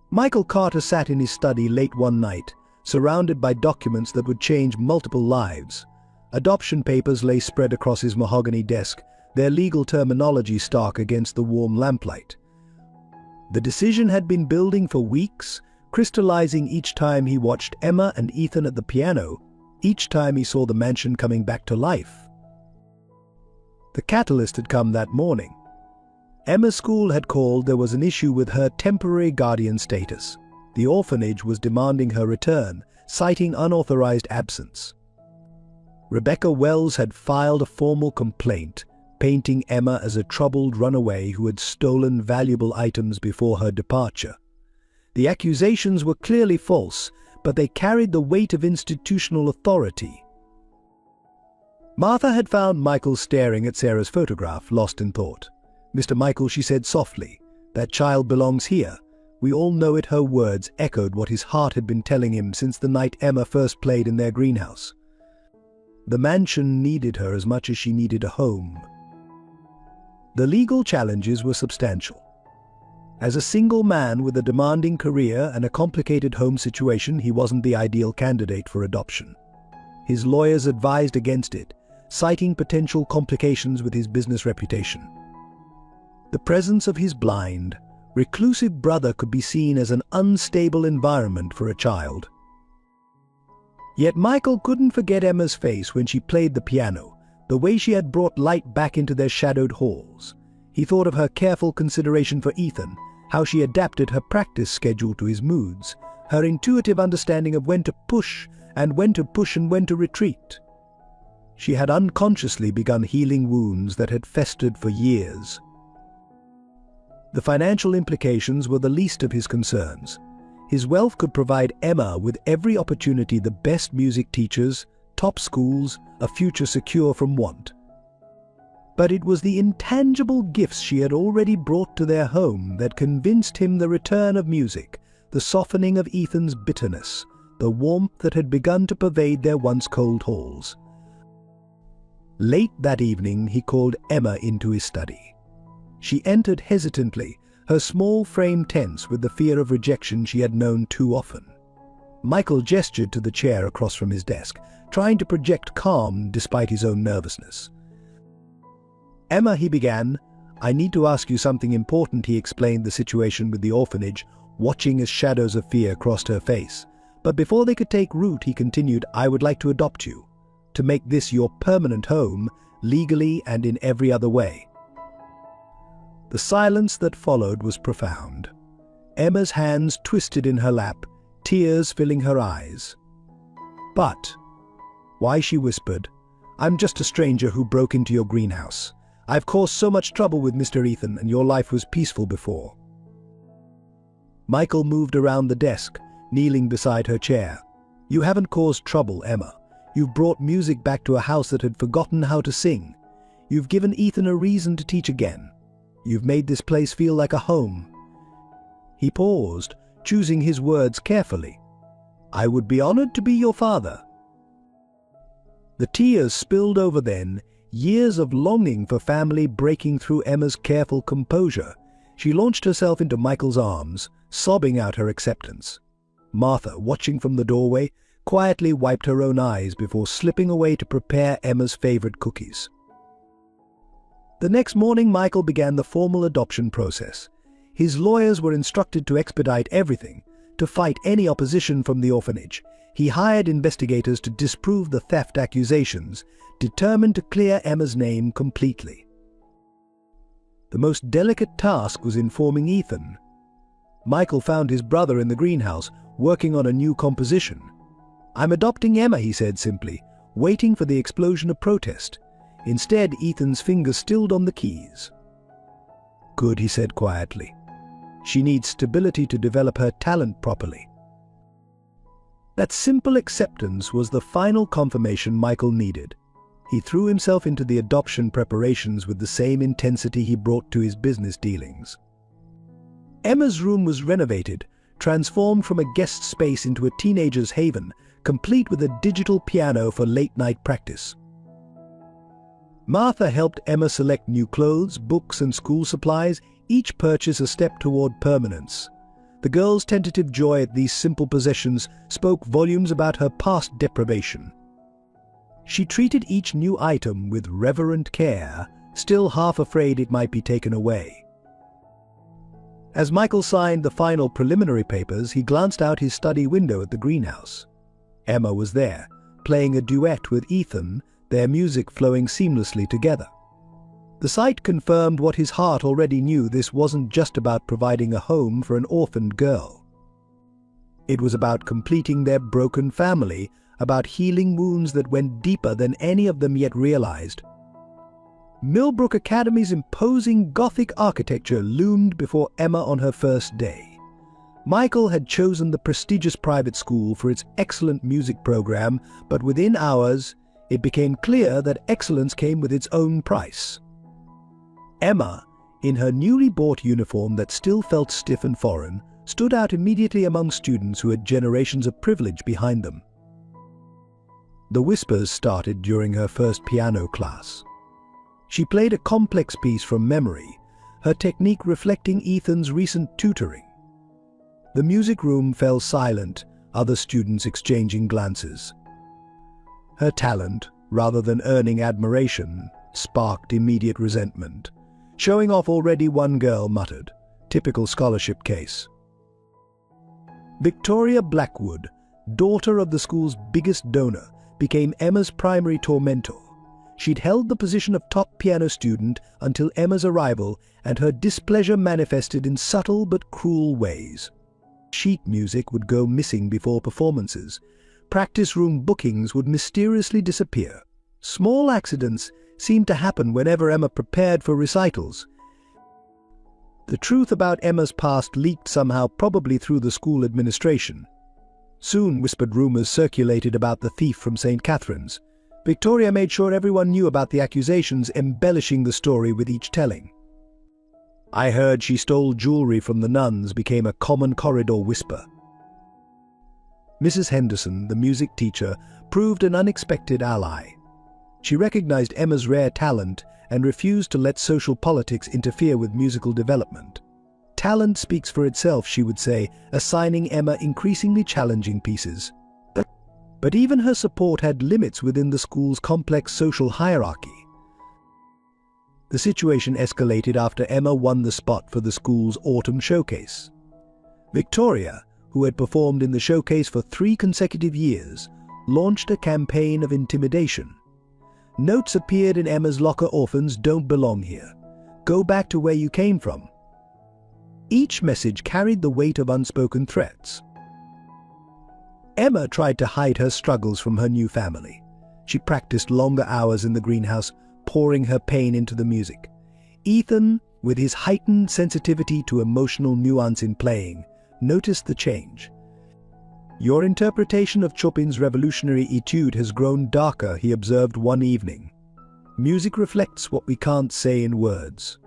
Michael Carter sat in his study late one night, surrounded by documents that would change multiple lives. Adoption papers lay spread across his mahogany desk, their legal terminology stark against the warm lamplight. The decision had been building for weeks, crystallizing each time he watched Emma and Ethan at the piano, each time he saw the mansion coming back to life. The catalyst had come that morning. Emma's school had called. There was an issue with her temporary guardian status. The orphanage was demanding her return, citing unauthorized absence. Rebecca Wells had filed a formal complaint, painting Emma as a troubled runaway who had stolen valuable items before her departure. The accusations were clearly false, but they carried the weight of institutional authority. Martha had found Michael staring at Sarah's photograph, lost in thought. "Mr. Michael," she said softly, "that child belongs here." We all know it. Her words echoed what his heart had been telling him since the night Emma first played in their greenhouse. The mansion needed her as much as she needed a home. The legal challenges were substantial. As a single man with a demanding career and a complicated home situation, he wasn't the ideal candidate for adoption. His lawyers advised against it, citing potential complications with his business reputation. The presence of his blind, reclusive brother could be seen as an unstable environment for a child. Yet Michael couldn't forget Emma's face when she played the piano, the way she had brought light back into their shadowed halls. He thought of her careful consideration for Ethan, how she adapted her practice schedule to his moods, her intuitive understanding of when to push and when to retreat. She had unconsciously begun healing wounds that had festered for years. The financial implications were the least of his concerns. His wealth could provide Emma with every opportunity: the best music teachers, top schools, a future secure from want. But it was the intangible gifts she had already brought to their home that convinced him: the return of music, the softening of Ethan's bitterness, the warmth that had begun to pervade their once cold halls. Late that evening, he called Emma into his study. She entered hesitantly, her small frame tense with the fear of rejection she had known too often. Michael gestured to the chair across from his desk, trying to project calm despite his own nervousness. "Emma," he began, "I need to ask you something important." He explained the situation with the orphanage, watching as shadows of fear crossed her face. But before they could take root, he continued, "I would like to adopt you, to make this your permanent home, legally and in every other way." The silence that followed was profound. Emma's hands twisted in her lap, tears filling her eyes. "But why?" she whispered. "I'm just a stranger who broke into your greenhouse. I've caused so much trouble with Mr. Ethan, and your life was peaceful before." Michael moved around the desk, kneeling beside her chair. "You haven't caused trouble, Emma. You've brought music back to a house that had forgotten how to sing. You've given Ethan a reason to teach again. You've made this place feel like a home." He paused, choosing his words carefully. "I would be honored to be your father." The tears spilled over then, years of longing for family breaking through Emma's careful composure. She launched herself into Michael's arms, sobbing out her acceptance. Martha, watching from the doorway, quietly wiped her own eyes before slipping away to prepare Emma's favorite cookies. The next morning, Michael began the formal adoption process. His lawyers were instructed to expedite everything, to fight any opposition from the orphanage. He hired investigators to disprove the theft accusations, determined to clear Emma's name completely. The most delicate task was informing Ethan. Michael found his brother in the greenhouse, working on a new composition. "I'm adopting Emma," he said simply, waiting for the explosion of protest. Instead, Ethan's fingers stilled on the keys. "Good," he said quietly. "She needs stability to develop her talent properly." That simple acceptance was the final confirmation Michael needed. He threw himself into the adoption preparations with the same intensity he brought to his business dealings. Emma's room was renovated, transformed from a guest space into a teenager's haven, complete with a digital piano for late-night practice. Martha helped Emma select new clothes, books, and school supplies, each purchase a step toward permanence. The girl's tentative joy at these simple possessions spoke volumes about her past deprivation. She treated each new item with reverent care, still half afraid it might be taken away. As Michael signed the final preliminary papers, he glanced out his study window at the greenhouse. Emma was there, playing a duet with Ethan, their music flowing seamlessly together. The sight confirmed what his heart already knew: this wasn't just about providing a home for an orphaned girl. It was about completing their broken family, about healing wounds that went deeper than any of them yet realized. Millbrook Academy's imposing Gothic architecture loomed before Emma on her first day. Michael had chosen the prestigious private school for its excellent music program, but within hours, it became clear that excellence came with its own price. Emma, in her newly bought uniform that still felt stiff and foreign, stood out immediately among students who had generations of privilege behind them. The whispers started during her first piano class. She played a complex piece from memory, her technique reflecting Ethan's recent tutoring. The music room fell silent, other students exchanging glances. Her talent, rather than earning admiration, sparked immediate resentment. Showing off already, one girl muttered, "Typical scholarship case." Victoria Blackwood, daughter of the school's biggest donor, became Emma's primary tormentor. She'd held the position of top piano student until Emma's arrival, and her displeasure manifested in subtle but cruel ways. Sheet music would go missing before performances. Practice room bookings would mysteriously disappear. Small accidents seemed to happen whenever Emma prepared for recitals. The truth about Emma's past leaked somehow, probably through the school administration. Soon whispered rumors circulated about the thief from St. Catherine's. Victoria made sure everyone knew about the accusations, embellishing the story with each telling. "I heard she stole jewelry from the nuns" became a common corridor whisper. Mrs. Henderson, the music teacher, proved an unexpected ally. She recognized Emma's rare talent and refused to let social politics interfere with musical development. "Talent speaks for itself," she would say, assigning Emma increasingly challenging pieces. But even her support had limits within the school's complex social hierarchy. The situation escalated after Emma won the spot for the school's autumn showcase. Victoria, who had performed in the showcase for 3 consecutive years, launched a campaign of intimidation. Notes appeared in Emma's locker: "Orphans don't belong here. Go back to where you came from." Each message carried the weight of unspoken threats. Emma tried to hide her struggles from her new family. She practiced longer hours in the greenhouse, pouring her pain into the music. Ethan, with his heightened sensitivity to emotional nuance in playing, noticed the change. "Your interpretation of Chopin's revolutionary etude has grown darker," he observed one evening. "Music reflects what we can't say in words."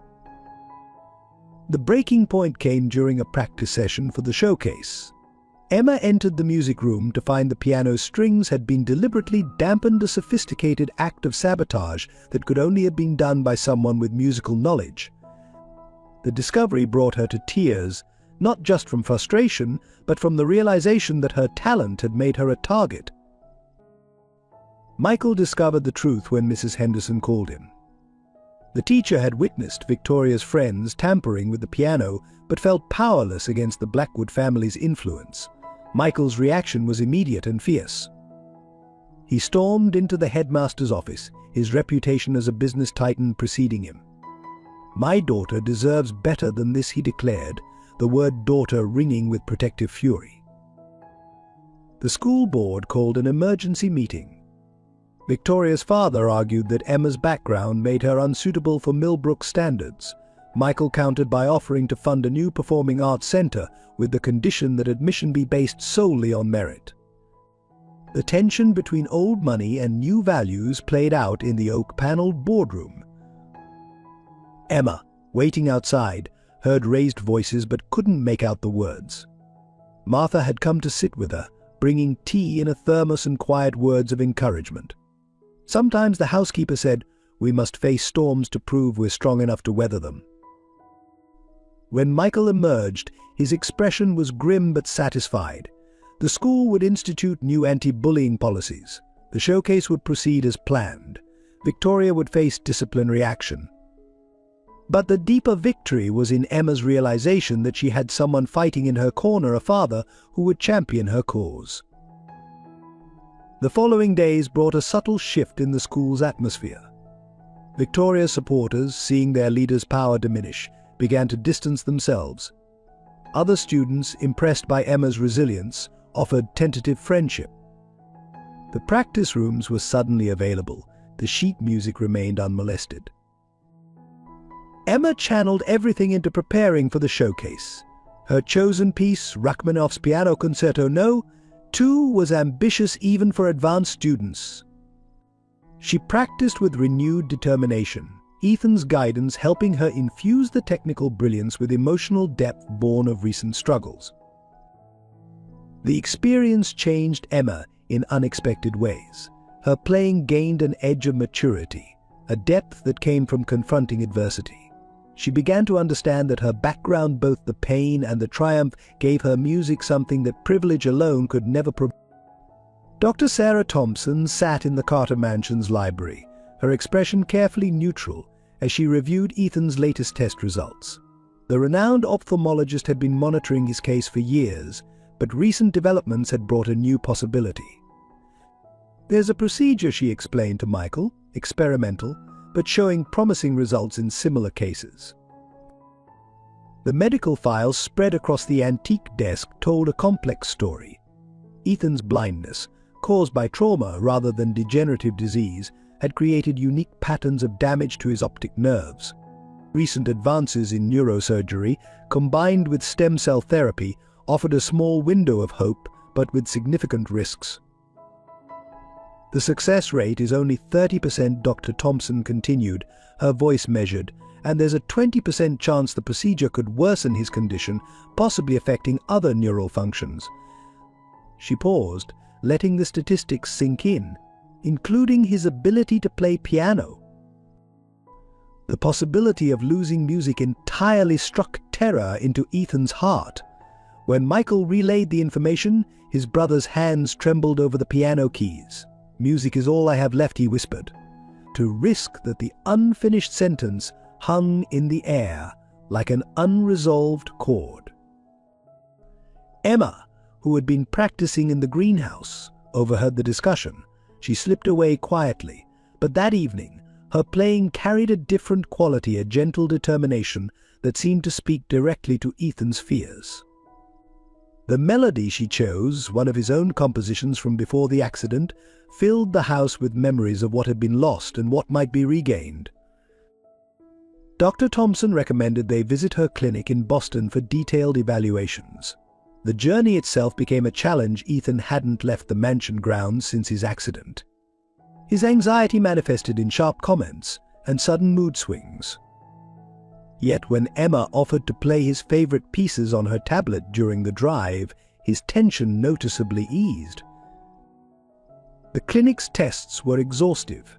The breaking point came during a practice session for the showcase. Emma entered the music room to find the piano strings had been deliberately dampened, a sophisticated act of sabotage that could only have been done by someone with musical knowledge. The discovery brought her to tears, not just from frustration, but from the realization that her talent had made her a target. Michael discovered the truth when Mrs. Henderson called him. The teacher had witnessed Victoria's friends tampering with the piano, but felt powerless against the Blackwood family's influence. Michael's reaction was immediate and fierce. He stormed into the headmaster's office, his reputation as a business titan preceding him. "My daughter deserves better than this," he declared, the word daughter ringing with protective fury. The school board called an emergency meeting. Victoria's father argued that Emma's background made her unsuitable for Millbrook standards. Michael countered by offering to fund a new performing arts center with the condition that admission be based solely on merit. The tension between old money and new values played out in the oak-paneled boardroom. Emma, waiting outside, heard raised voices but couldn't make out the words. Martha had come to sit with her, bringing tea in a thermos and quiet words of encouragement. Sometimes, the housekeeper said, "we must face storms to prove we're strong enough to weather them." When Michael emerged, his expression was grim but satisfied. The school would institute new anti-bullying policies. The showcase would proceed as planned. Victoria would face disciplinary action. But the deeper victory was in Emma's realization that she had someone fighting in her corner, a father who would champion her cause. The following days brought a subtle shift in the school's atmosphere. Victoria's supporters, seeing their leader's power diminish, began to distance themselves. Other students, impressed by Emma's resilience, offered tentative friendship. The practice rooms were suddenly available. The sheet music remained unmolested. Emma channeled everything into preparing for the showcase. Her chosen piece, Rachmaninoff's Piano Concerto No. 2, was ambitious even for advanced students. She practiced with renewed determination, Ethan's guidance helping her infuse the technical brilliance with emotional depth born of recent struggles. The experience changed Emma in unexpected ways. Her playing gained an edge of maturity, a depth that came from confronting adversity. She began to understand that her background, both the pain and the triumph, gave her music something that privilege alone could never provide. Dr. Sarah Thompson sat in the Carter Mansion's library, her expression carefully neutral as she reviewed Ethan's latest test results. The renowned ophthalmologist had been monitoring his case for years, but recent developments had brought a new possibility. "There's a procedure," she explained to Michael, experimental, but showing promising results in similar cases. The medical files spread across the antique desk told a complex story. Ethan's blindness, caused by trauma rather than degenerative disease, had created unique patterns of damage to his optic nerves. Recent advances in neurosurgery, combined with stem cell therapy, offered a small window of hope, but with significant risks. "The success rate is only 30%, Dr. Thompson continued, her voice measured, and there's a 20% chance the procedure could worsen his condition, possibly affecting other neural functions." She paused, letting the statistics sink in, including his ability to play piano. The possibility of losing music entirely struck terror into Ethan's heart. When Michael relayed the information, his brother's hands trembled over the piano keys. "Music is all I have left," he whispered, to risk that the unfinished sentence hung in the air like an unresolved chord. Emma, who had been practicing in the greenhouse, overheard the discussion. She slipped away quietly, but that evening, her playing carried a different quality, a gentle determination that seemed to speak directly to Ethan's fears. The melody she chose, one of his own compositions from before the accident, filled the house with memories of what had been lost and what might be regained. Dr. Thompson recommended they visit her clinic in Boston for detailed evaluations. The journey itself became a challenge. Ethan hadn't left the mansion grounds since his accident. His anxiety manifested in sharp comments and sudden mood swings. Yet when Emma offered to play his favorite pieces on her tablet during the drive, his tension noticeably eased. The clinic's tests were exhaustive.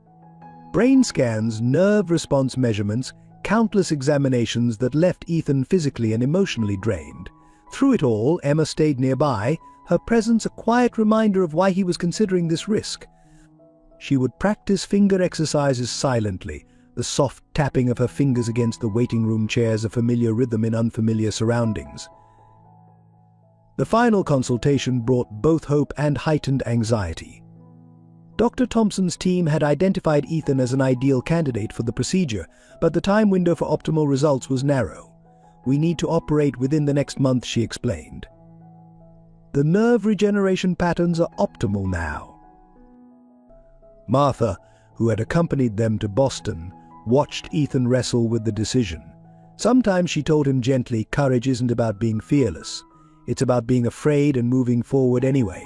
Brain scans, nerve response measurements, countless examinations that left Ethan physically and emotionally drained. Through it all, Emma stayed nearby, her presence a quiet reminder of why he was considering this risk. She would practice finger exercises silently, the soft tapping of her fingers against the waiting room chairs a familiar rhythm in unfamiliar surroundings. The final consultation brought both hope and heightened anxiety. Dr. Thompson's team had identified Ethan as an ideal candidate for the procedure, but the time window for optimal results was narrow. "We need to operate within the next month," she explained. "The nerve regeneration patterns are optimal now." Martha, who had accompanied them to Boston, watched Ethan wrestle with the decision. Sometimes she told him gently, "Courage isn't about being fearless. It's about being afraid and moving forward anyway."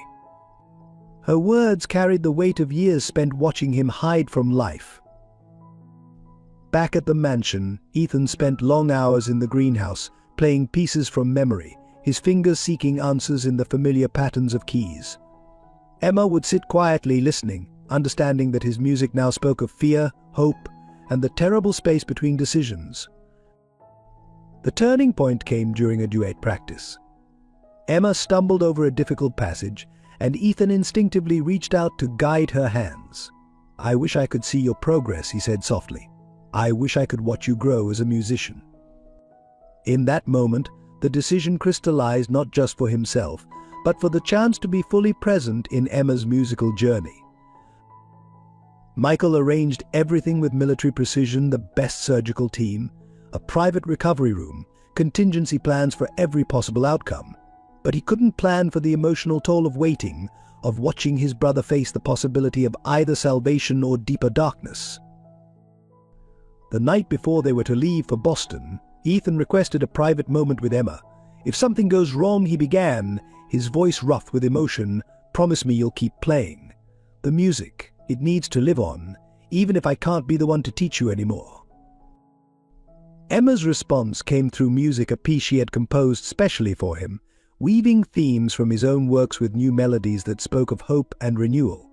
Her words carried the weight of years spent watching him hide from life. Back at the mansion, Ethan spent long hours in the greenhouse, playing pieces from memory, his fingers seeking answers in the familiar patterns of keys. Emma would sit quietly listening, understanding that his music now spoke of fear, hope, and the terrible space between decisions. The turning point came during a duet practice. Emma stumbled over a difficult passage, and Ethan instinctively reached out to guide her hands. "I wish I could see your progress," he said softly. "I wish I could watch you grow as a musician." In that moment, the decision crystallized not just for himself, but for the chance to be fully present in Emma's musical journey. Michael arranged everything with military precision, the best surgical team, a private recovery room, contingency plans for every possible outcome. But he couldn't plan for the emotional toll of waiting, of watching his brother face the possibility of either salvation or deeper darkness. The night before they were to leave for Boston, Ethan requested a private moment with Emma. "If something goes wrong," he began, his voice rough with emotion, "promise me you'll keep playing. The music, it needs to live on, even if I can't be the one to teach you anymore." Emma's response came through music, a piece she had composed specially for him, weaving themes from his own works with new melodies that spoke of hope and renewal.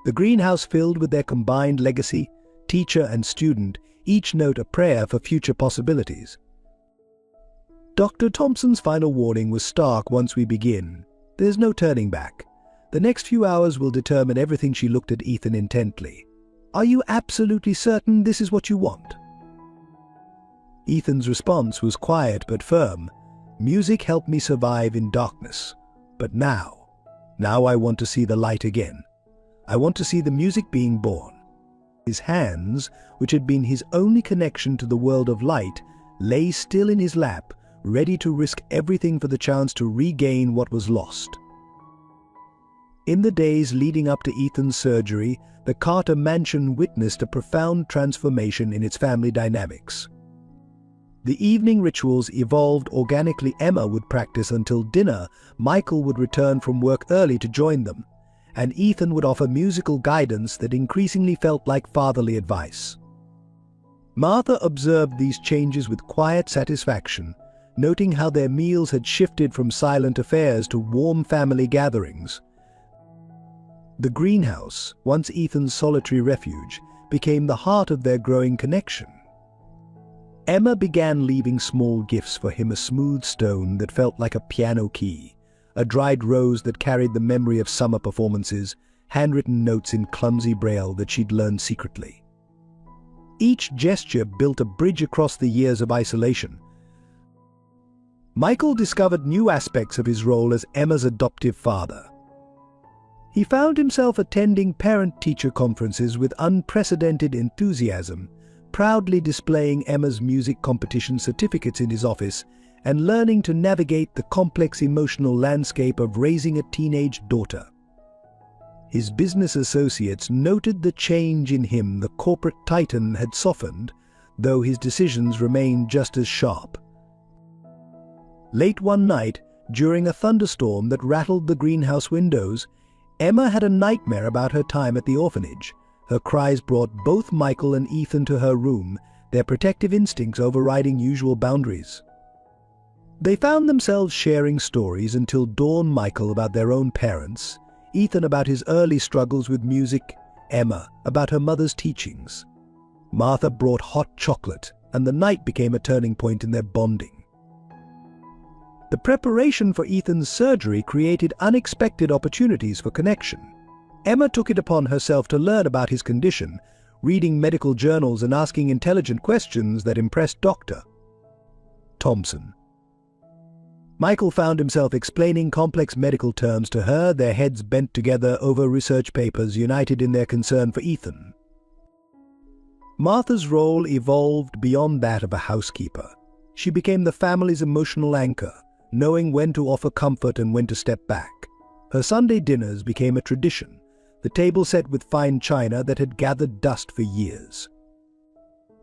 The greenhouse filled with their combined legacy, teacher and student, each note a prayer for future possibilities. Dr. Thompson's final warning was stark: "Once we begin, there's no turning back." The next few hours will determine everything. She looked at Ethan intently. "Are you absolutely certain this is what you want?" Ethan's response was quiet but firm. "Music helped me survive in darkness. But now I want to see the light again. I want to see the music being born." His hands, which had been his only connection to the world of light, lay still in his lap, ready to risk everything for the chance to regain what was lost. In the days leading up to Ethan's surgery, the Carter mansion witnessed a profound transformation in its family dynamics. The evening rituals evolved organically. Emma would practice until dinner, Michael would return from work early to join them, and Ethan would offer musical guidance that increasingly felt like fatherly advice. Martha observed these changes with quiet satisfaction, noting how their meals had shifted from silent affairs to warm family gatherings. The greenhouse, once Ethan's solitary refuge, became the heart of their growing connection. Emma began leaving small gifts for him: a smooth stone that felt like a piano key, a dried rose that carried the memory of summer performances, handwritten notes in clumsy braille that she'd learned secretly. Each gesture built a bridge across the years of isolation. Michael discovered new aspects of his role as Emma's adoptive father. He found himself attending parent-teacher conferences with unprecedented enthusiasm, proudly displaying Emma's music competition certificates in his office, and learning to navigate the complex emotional landscape of raising a teenage daughter. His business associates noted the change in him. The corporate titan had softened, though his decisions remained just as sharp. Late one night, during a thunderstorm that rattled the greenhouse windows, Emma had a nightmare about her time at the orphanage. Her cries brought both Michael and Ethan to her room, their protective instincts overriding usual boundaries. They found themselves sharing stories until dawn: Michael about their own parents, Ethan about his early struggles with music, Emma about her mother's teachings. Martha brought hot chocolate, and the night became a turning point in their bonding. The preparation for Ethan's surgery created unexpected opportunities for connection. Emma took it upon herself to learn about his condition, reading medical journals and asking intelligent questions that impressed Dr. Thompson. Michael found himself explaining complex medical terms to her, their heads bent together over research papers, united in their concern for Ethan. Martha's role evolved beyond that of a housekeeper. She became the family's emotional anchor, knowing when to offer comfort and when to step back. Her Sunday dinners became a tradition, the table set with fine china that had gathered dust for years.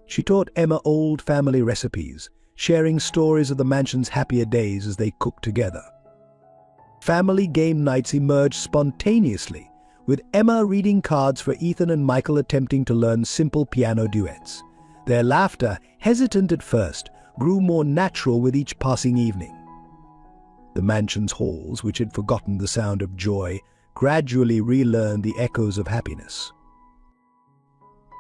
She taught Emma old family recipes, sharing stories of the mansion's happier days as they cooked together. Family game nights emerged spontaneously, with Emma reading cards for Ethan and Michael attempting to learn simple piano duets. Their laughter, hesitant at first, grew more natural with each passing evening. The mansion's halls, which had forgotten the sound of joy, gradually relearned the echoes of happiness.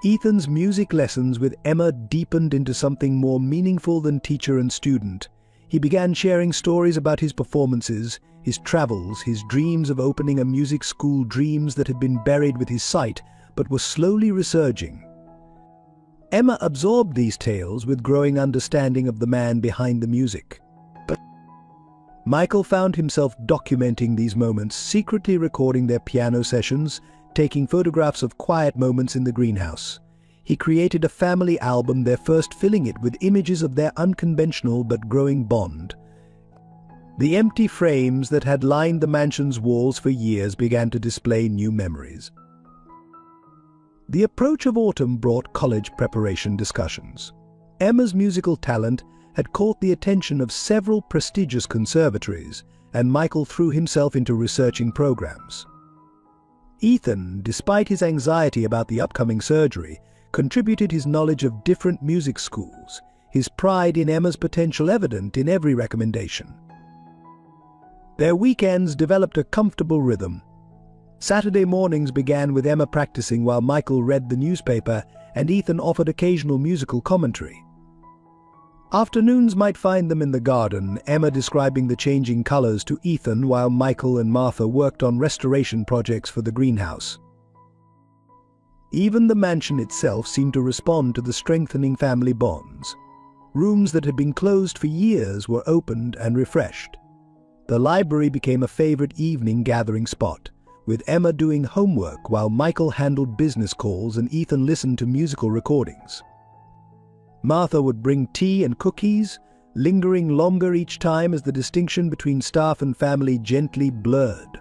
Ethan's music lessons with Emma deepened into something more meaningful than teacher and student. He began sharing stories about his performances, his travels, his dreams of opening a music school, dreams that had been buried with his sight but were slowly resurging. Emma absorbed these tales with growing understanding of the man behind the music. But Michael found himself documenting these moments, secretly recording their piano sessions, taking photographs of quiet moments in the greenhouse. He created a family album, their first, filling it with images of their unconventional but growing bond. The empty frames that had lined the mansion's walls for years began to display new memories. The approach of autumn brought college preparation discussions. Emma's musical talent had caught the attention of several prestigious conservatories, and Michael threw himself into researching programs. Ethan, despite his anxiety about the upcoming surgery, contributed his knowledge of different music schools, his pride in Emma's potential evident in every recommendation. Their weekends developed a comfortable rhythm. Saturday mornings began with Emma practicing while Michael read the newspaper and Ethan offered occasional musical commentary. Afternoons might find them in the garden, Emma describing the changing colors to Ethan while Michael and Martha worked on restoration projects for the greenhouse. Even the mansion itself seemed to respond to the strengthening family bonds. Rooms that had been closed for years were opened and refreshed. The library became a favorite evening gathering spot, with Emma doing homework while Michael handled business calls and Ethan listened to musical recordings. Martha would bring tea and cookies, lingering longer each time as the distinction between staff and family gently blurred.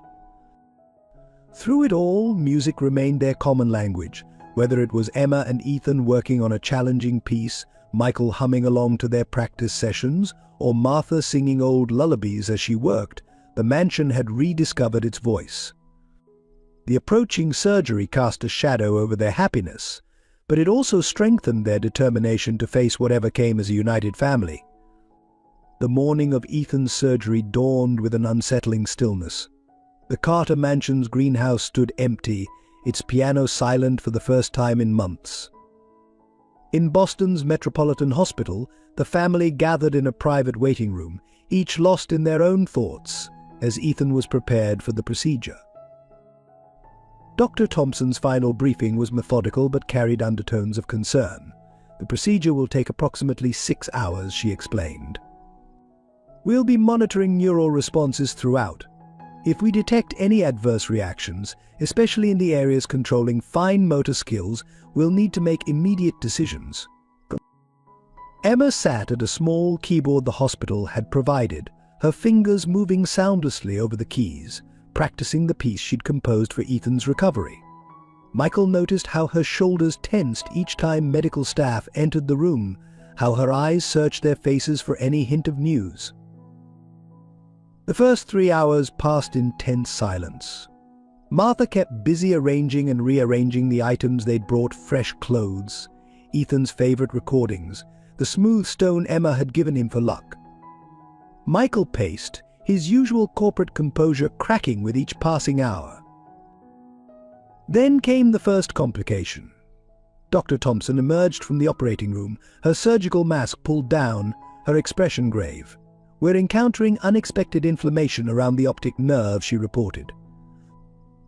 Through it all, music remained their common language, whether it was Emma and Ethan working on a challenging piece, Michael humming along to their practice sessions, or Martha singing old lullabies as she worked. The mansion had rediscovered its voice. The approaching surgery cast a shadow over their happiness, but it also strengthened their determination to face whatever came as a united family. The morning of Ethan's surgery dawned with an unsettling stillness. The Carter mansion's greenhouse stood empty, its piano silent for the first time in months. In Boston's Metropolitan Hospital, the family gathered in a private waiting room, each lost in their own thoughts, as Ethan was prepared for the procedure. Dr. Thompson's final briefing was methodical but carried undertones of concern. The procedure will take approximately 6 hours, she explained. We'll be monitoring neural responses throughout. If we detect any adverse reactions, especially in the areas controlling fine motor skills, we'll need to make immediate decisions. Emma sat at a small keyboard the hospital had provided, her fingers moving soundlessly over the keys, practicing the piece she'd composed for Ethan's recovery. Michael noticed how her shoulders tensed each time medical staff entered the room, how her eyes searched their faces for any hint of news. The first 3 hours passed in tense silence. Martha kept busy arranging and rearranging the items they'd brought: fresh clothes, Ethan's favorite recordings, the smooth stone Emma had given him for luck. Michael paced, his usual corporate composure cracking with each passing hour. Then came the first complication. Dr. Thompson emerged from the operating room, her surgical mask pulled down, her expression grave. We're encountering unexpected inflammation around the optic nerve, she reported.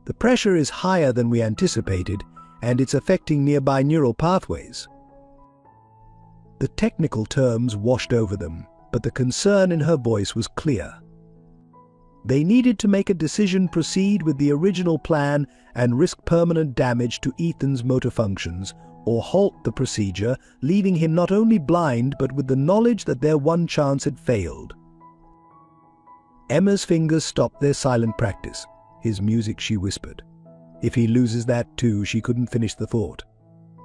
The pressure is higher than we anticipated, and it's affecting nearby neural pathways. The technical terms washed over them, but the concern in her voice was clear. They needed to make a decision: proceed with the original plan and risk permanent damage to Ethan's motor functions, or halt the procedure, leaving him not only blind but with the knowledge that their one chance had failed. Emma's fingers stopped their silent practice. His music, she whispered. If he loses that too, she couldn't finish the thought.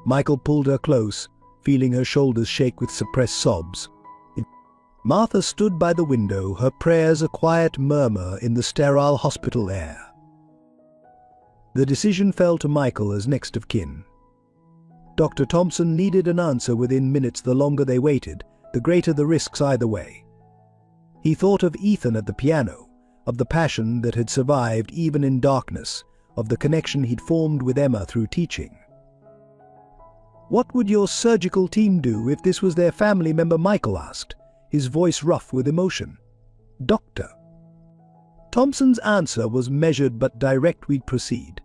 Michael pulled her close, feeling her shoulders shake with suppressed sobs. Martha stood by the window, her prayers a quiet murmur in the sterile hospital air. The decision fell to Michael as next of kin. Dr. Thompson needed an answer within minutes. The longer they waited, the greater the risks either way. He thought of Ethan at the piano, of the passion that had survived even in darkness, of the connection he'd formed with Emma through teaching. "What would your surgical team do if this was their family member?" Michael asked, his voice rough with emotion. "Doctor." Thompson's answer was measured but direct. "We'd proceed.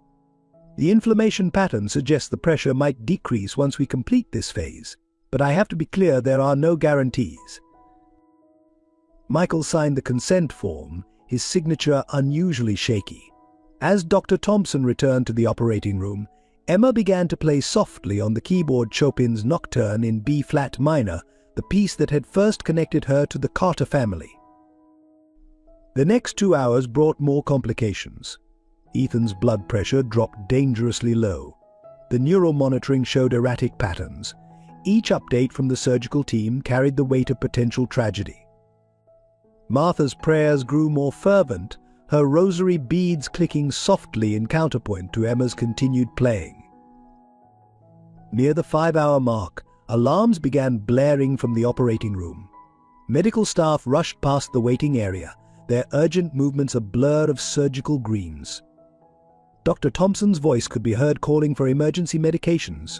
The inflammation pattern suggests the pressure might decrease once we complete this phase, but I have to be clear, there are no guarantees." Michael signed the consent form, his signature unusually shaky. As Dr. Thompson returned to the operating room, Emma began to play softly on the keyboard Chopin's Nocturne in B-flat minor, the piece that had first connected her to the Carter family. The next 2 hours brought more complications. Ethan's blood pressure dropped dangerously low. The neural monitoring showed erratic patterns. Each update from the surgical team carried the weight of potential tragedy. Martha's prayers grew more fervent, her rosary beads clicking softly in counterpoint to Emma's continued playing. Near the 5-hour mark, alarms began blaring from the operating room. Medical staff rushed past the waiting area, their urgent movements a blur of surgical greens. Dr. Thompson's voice could be heard calling for emergency medications.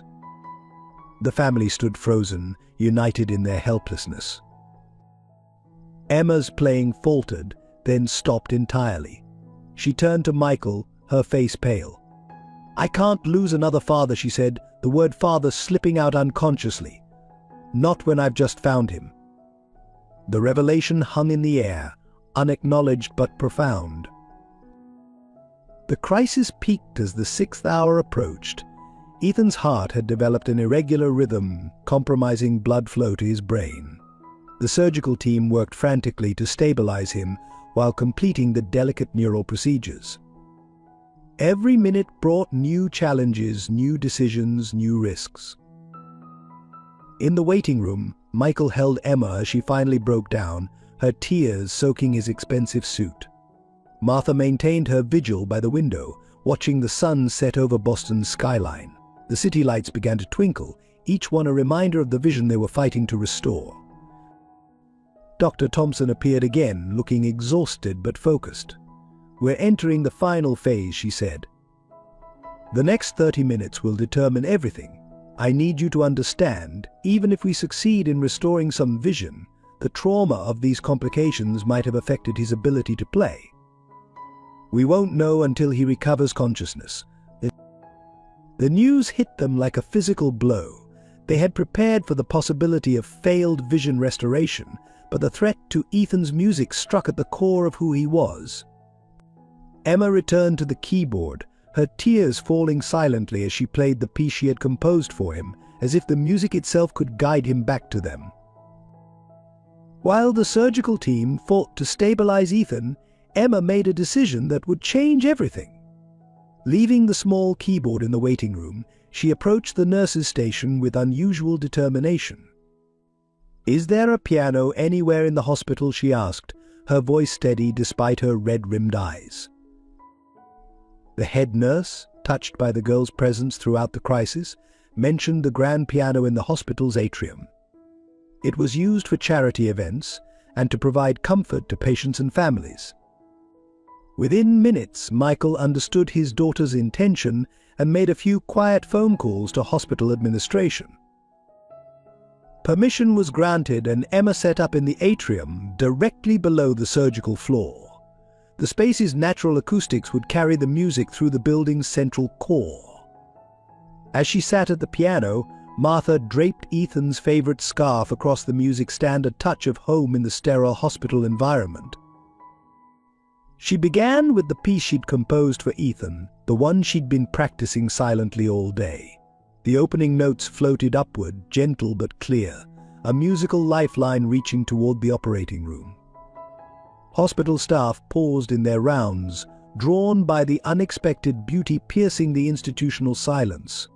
The family stood frozen, united in their helplessness. Emma's playing faltered, then stopped entirely. She turned to Michael, her face pale. "I can't lose another father," she said, the word father slipping out unconsciously. "Not when I've just found him." The revelation hung in the air, unacknowledged but profound. The crisis peaked as the 6th hour approached. Ethan's heart had developed an irregular rhythm, compromising blood flow to his brain. The surgical team worked frantically to stabilize him while completing the delicate neural procedures. Every minute brought new challenges, new decisions, new risks. In the waiting room, Michael held Emma as she finally broke down, her tears soaking his expensive suit. Martha maintained her vigil by the window, watching the sun set over Boston's skyline. The city lights began to twinkle, each one a reminder of the vision they were fighting to restore. Dr. Thompson appeared again, looking exhausted but focused. "We're entering the final phase," she said. "The next 30 minutes will determine everything. I need you to understand, even if we succeed in restoring some vision, the trauma of these complications might have affected his ability to play. We won't know until he recovers consciousness." The news hit them like a physical blow. They had prepared for the possibility of failed vision restoration, but the threat to Ethan's music struck at the core of who he was. Emma returned to the keyboard, her tears falling silently as she played the piece she had composed for him, as if the music itself could guide him back to them. While the surgical team fought to stabilize Ethan, Emma made a decision that would change everything. Leaving the small keyboard in the waiting room, she approached the nurse's station with unusual determination. "Is there a piano anywhere in the hospital?" she asked, her voice steady despite her red-rimmed eyes. The head nurse, touched by the girl's presence throughout the crisis, mentioned the grand piano in the hospital's atrium. It was used for charity events and to provide comfort to patients and families. Within minutes, Michael understood his daughter's intention and made a few quiet phone calls to hospital administration. Permission was granted and Emma set up in the atrium directly below the surgical floor. The space's natural acoustics would carry the music through the building's central core. As she sat at the piano, Martha draped Ethan's favorite scarf across the music stand, a touch of home in the sterile hospital environment. She began with the piece she'd composed for Ethan, the one she'd been practicing silently all day. The opening notes floated upward, gentle but clear, a musical lifeline reaching toward the operating room. Hospital staff paused in their rounds, drawn by the unexpected beauty piercing the institutional silence.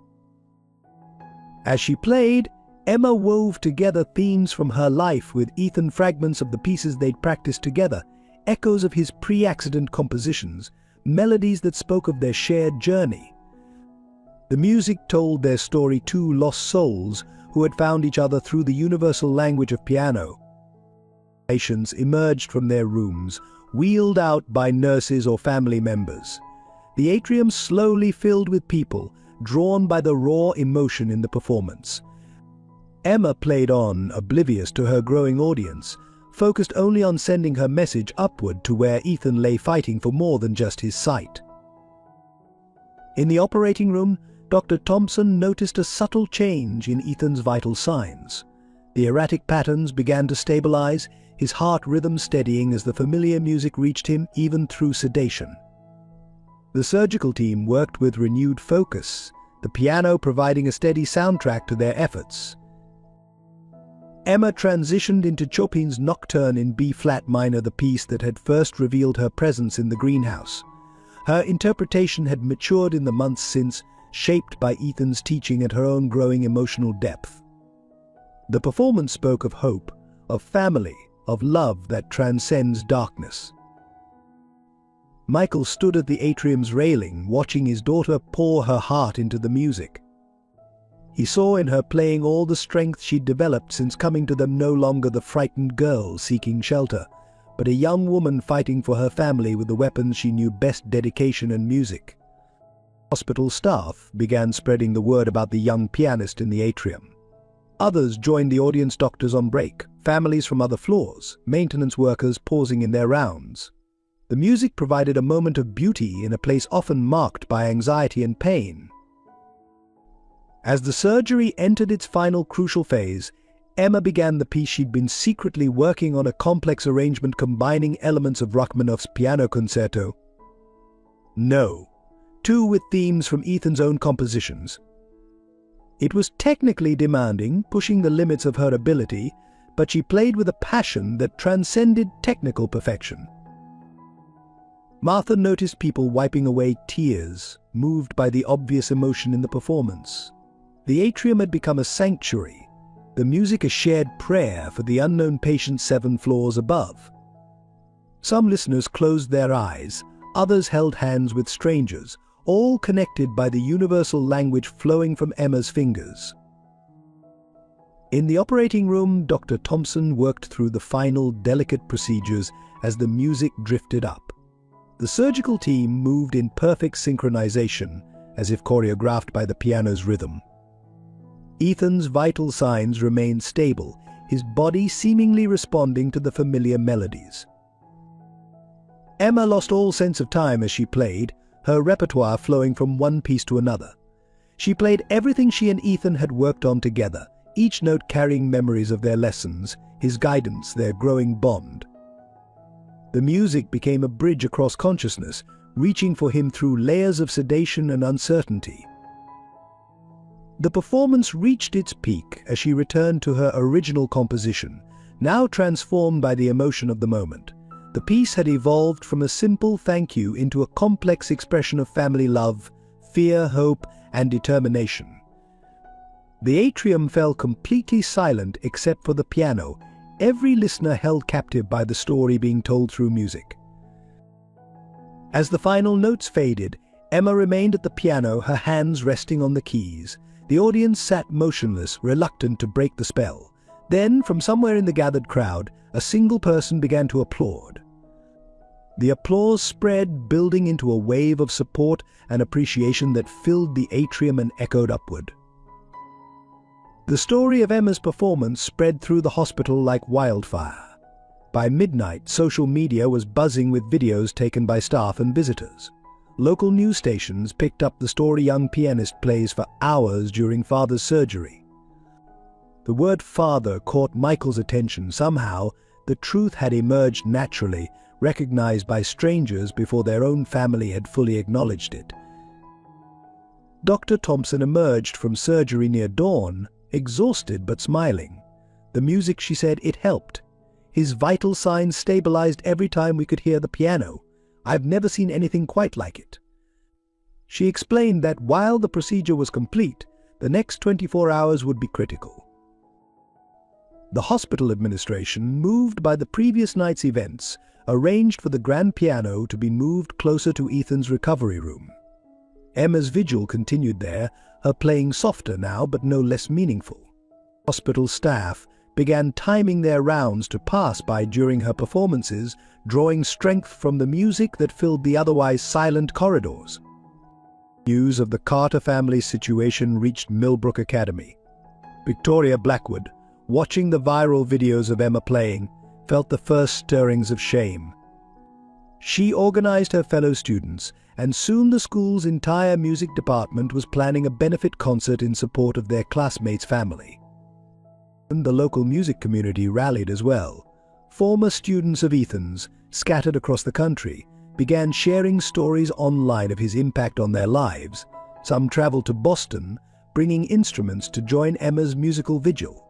As she played, Emma wove together themes from her life with Ethan, fragments of the pieces they'd practiced together, echoes of his pre-accident compositions, melodies that spoke of their shared journey. The music told their story, two lost souls who had found each other through the universal language of piano. Patients emerged from their rooms, wheeled out by nurses or family members. The atrium slowly filled with people, drawn by the raw emotion in the performance. Emma played on, oblivious to her growing audience, focused only on sending her message upward to where Ethan lay fighting for more than just his sight. In the operating room, Dr. Thompson noticed a subtle change in Ethan's vital signs. The erratic patterns began to stabilize, his heart rhythm steadying as the familiar music reached him even through sedation. The surgical team worked with renewed focus, the piano providing a steady soundtrack to their efforts. Emma transitioned into Chopin's Nocturne in B-flat minor, the piece that had first revealed her presence in the greenhouse. Her interpretation had matured in the months since, shaped by Ethan's teaching and her own growing emotional depth. The performance spoke of hope, of family, of love that transcends darkness. Michael stood at the atrium's railing, watching his daughter pour her heart into the music. He saw in her playing all the strength she'd developed since coming to them, no longer the frightened girl seeking shelter, but a young woman fighting for her family with the weapons she knew best: dedication and music. Hospital staff began spreading the word about the young pianist in the atrium. Others joined the audience, doctors on break, families from other floors, maintenance workers pausing in their rounds. The music provided a moment of beauty in a place often marked by anxiety and pain. As the surgery entered its final crucial phase, Emma began the piece she'd been secretly working on, a complex arrangement combining elements of Rachmaninoff's Piano Concerto. No, two with themes from Ethan's own compositions. It was technically demanding, pushing the limits of her ability, but she played with a passion that transcended technical perfection. Martha noticed people wiping away tears, moved by the obvious emotion in the performance. The atrium had become a sanctuary, the music a shared prayer for the unknown patient 7 floors above. Some listeners closed their eyes, others held hands with strangers, all connected by the universal language flowing from Emma's fingers. In the operating room, Dr. Thompson worked through the final delicate procedures as the music drifted up. The surgical team moved in perfect synchronization, as if choreographed by the piano's rhythm. Ethan's vital signs remained stable, his body seemingly responding to the familiar melodies. Emma lost all sense of time as she played, her repertoire flowing from one piece to another. She played everything she and Ethan had worked on together, each note carrying memories of their lessons, his guidance, their growing bond. The music became a bridge across consciousness, reaching for him through layers of sedation and uncertainty. The performance reached its peak as she returned to her original composition, now transformed by the emotion of the moment. The piece had evolved from a simple thank you into a complex expression of family love, fear, hope, and determination. The atrium fell completely silent except for the piano, every listener held captive by the story being told through music. As the final notes faded, Emma remained at the piano, her hands resting on the keys. The audience sat motionless, reluctant to break the spell. Then, from somewhere in the gathered crowd, a single person began to applaud. The applause spread, building into a wave of support and appreciation that filled the atrium and echoed upward. The story of Emma's performance spread through the hospital like wildfire. By midnight, social media was buzzing with videos taken by staff and visitors. Local news stations picked up the story young pianist plays for hours during father's surgery. The word father caught Michael's attention. Somehow, the truth had emerged naturally, recognized by strangers before their own family had fully acknowledged it. Dr. Thompson emerged from surgery near dawn, exhausted but smiling. The music, she said, it helped. His vital signs stabilized every time we could hear the piano. I've never seen anything quite like it. She explained that while the procedure was complete, the next 24 hours would be critical. The hospital administration, moved by the previous night's events, arranged for the grand piano to be moved closer to Ethan's recovery room. Emma's vigil continued there, her playing softer now but no less meaningful. Hospital staff began timing their rounds to pass by during her performances, drawing strength from the music that filled the otherwise silent corridors. News of the Carter family's situation reached Millbrook Academy. Victoria Blackwood, watching the viral videos of Emma playing, felt the first stirrings of shame. She organized her fellow students, and soon the school's entire music department was planning a benefit concert in support of their classmate's family. And the local music community rallied as well. Former students of Ethan's, scattered across the country, began sharing stories online of his impact on their lives. Some traveled to Boston, bringing instruments to join Emma's musical vigil.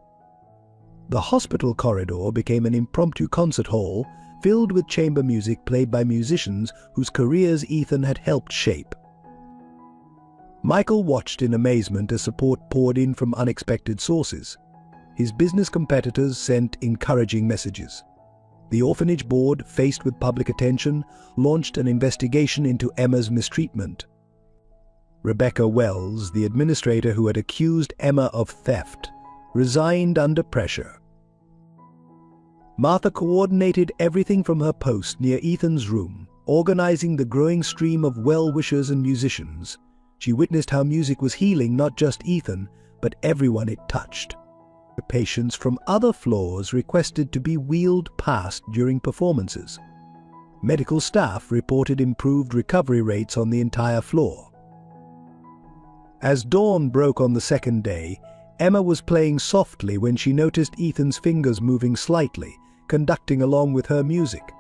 The hospital corridor became an impromptu concert hall filled with chamber music played by musicians whose careers Ethan had helped shape. Michael watched in amazement as support poured in from unexpected sources. His business competitors sent encouraging messages. The orphanage board, faced with public attention, launched an investigation into Emma's mistreatment. Rebecca Wells, the administrator who had accused Emma of theft, resigned under pressure. Martha coordinated everything from her post near Ethan's room, organizing the growing stream of well-wishers and musicians. She witnessed how music was healing not just Ethan, but everyone it touched. Patients from other floors requested to be wheeled past during performances. Medical staff reported improved recovery rates on the entire floor. As dawn broke on the second day, Emma was playing softly when she noticed Ethan's fingers moving slightly, conducting along with her music.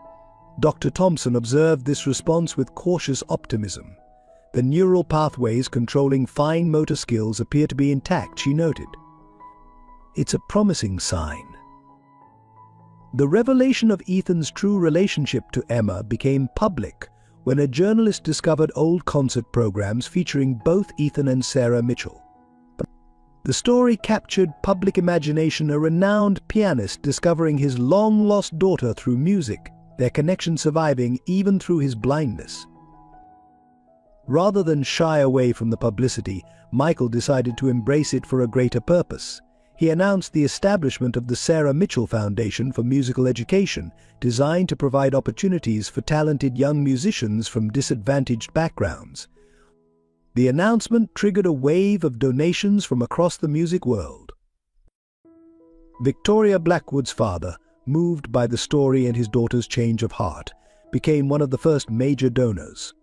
Dr. Thompson observed this response with cautious optimism. The neural pathways controlling fine motor skills appear to be intact, she noted. It's a promising sign. The revelation of Ethan's true relationship to Emma became public when a journalist discovered old concert programs featuring both Ethan and Sarah Mitchell. The story captured public imagination, a renowned pianist discovering his long-lost daughter through music, their connection surviving even through his blindness. Rather than shy away from the publicity, Michael decided to embrace it for a greater purpose. He announced the establishment of the Sarah Mitchell Foundation for Musical Education, designed to provide opportunities for talented young musicians from disadvantaged backgrounds. The announcement triggered a wave of donations from across the music world. Victoria Blackwood's father, moved by the story and his daughter's change of heart, became one of the first major donors.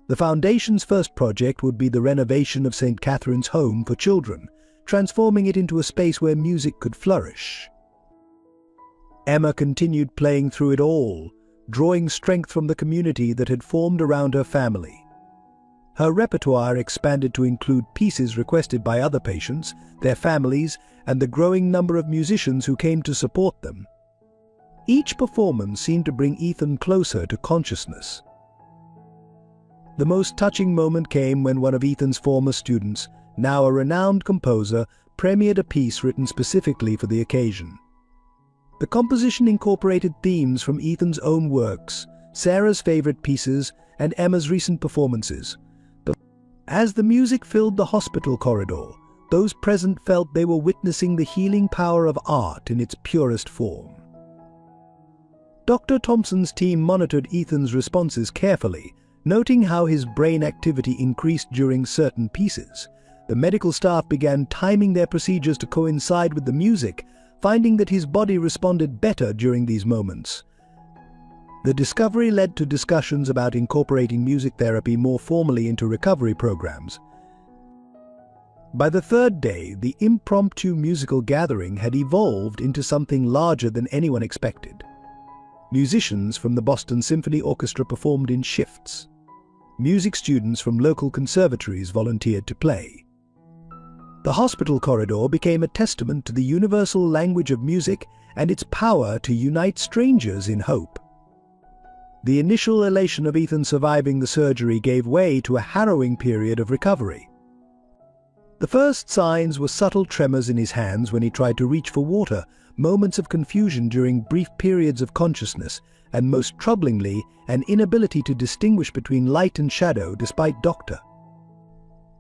The foundation's first project would be the renovation of St. Catherine's Home for Children, transforming it into a space where music could flourish. Emma continued playing through it all, drawing strength from the community that had formed around her family. Her repertoire expanded to include pieces requested by other patients, their families, and the growing number of musicians who came to support them. Each performance seemed to bring Ethan closer to consciousness. The most touching moment came when one of Ethan's former students, now a renowned composer, premiered a piece written specifically for the occasion. The composition incorporated themes from Ethan's own works, Sarah's favorite pieces, and Emma's recent performances. But as the music filled the hospital corridor, those present felt they were witnessing the healing power of art in its purest form. Dr. Thompson's team monitored Ethan's responses carefully, noting how his brain activity increased during certain pieces. The medical staff began timing their procedures to coincide with the music, finding that his body responded better during these moments. The discovery led to discussions about incorporating music therapy more formally into recovery programs. By the third day, the impromptu musical gathering had evolved into something larger than anyone expected. Musicians from the Boston Symphony Orchestra performed in shifts. Music students from local conservatories volunteered to play. The hospital corridor became a testament to the universal language of music and its power to unite strangers in hope. The initial elation of Ethan surviving the surgery gave way to a harrowing period of recovery. The first signs were subtle tremors in his hands when he tried to reach for water, moments of confusion during brief periods of consciousness, and most troublingly, an inability to distinguish between light and shadow despite Dr.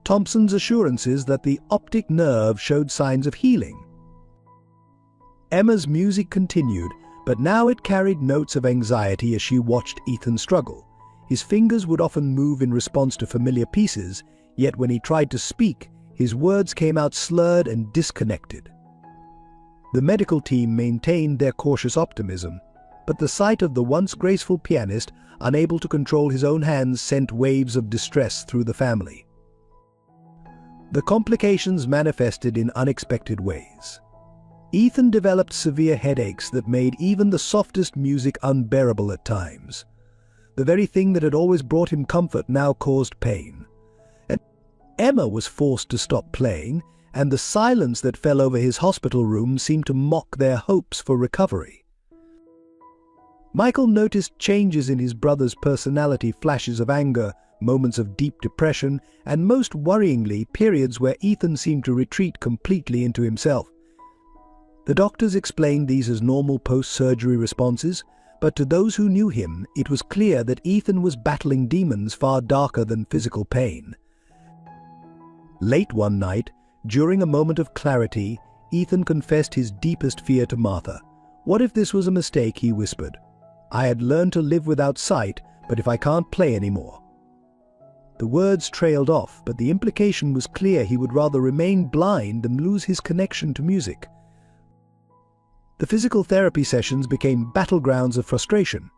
Thompson's assurances that the optic nerve showed signs of healing. Emma's music continued, but now it carried notes of anxiety as she watched Ethan struggle. His fingers would often move in response to familiar pieces, yet when he tried to speak, his words came out slurred and disconnected. The medical team maintained their cautious optimism, but the sight of the once graceful pianist, unable to control his own hands, sent waves of distress through the family. The complications manifested in unexpected ways. Ethan developed severe headaches that made even the softest music unbearable at times. The very thing that had always brought him comfort now caused pain. And Emma was forced to stop playing, and the silence that fell over his hospital room seemed to mock their hopes for recovery. Michael noticed changes in his brother's personality, flashes of anger, moments of deep depression, and most worryingly, periods where Ethan seemed to retreat completely into himself. The doctors explained these as normal post-surgery responses, but to those who knew him, it was clear that Ethan was battling demons far darker than physical pain. Late one night, during a moment of clarity, Ethan confessed his deepest fear to Martha. "What if this was a mistake?" he whispered. "I had learned to live without sight, but if I can't play anymore." The words trailed off, but the implication was clear: he would rather remain blind than lose his connection to music. The physical therapy sessions became battlegrounds of frustration.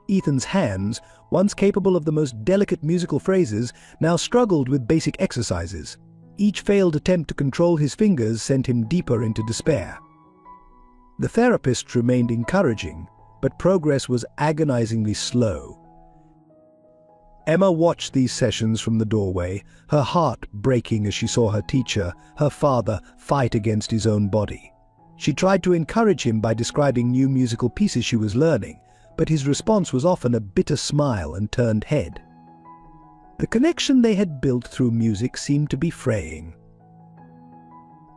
Ethan's hands, once capable of the most delicate musical phrases, now struggled with basic exercises. Each failed attempt to control his fingers sent him deeper into despair. The therapist remained encouraging, but progress was agonizingly slow. Emma watched these sessions from the doorway, her heart breaking as she saw her teacher, her father, fight against his own body. She tried to encourage him by describing new musical pieces she was learning, but his response was often a bitter smile and turned head. The connection they had built through music seemed to be fraying.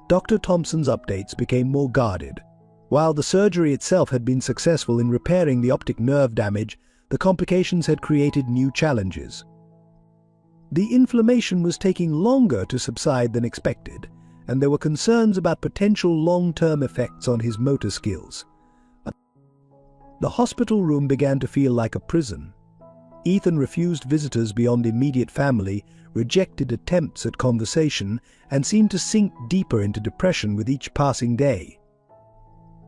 Dr. Thompson's updates became more guarded. While the surgery itself had been successful in repairing the optic nerve damage, the complications had created new challenges. The inflammation was taking longer to subside than expected, and there were concerns about potential long-term effects on his motor skills. The hospital room began to feel like a prison. Ethan refused visitors beyond immediate family, rejected attempts at conversation, and seemed to sink deeper into depression with each passing day.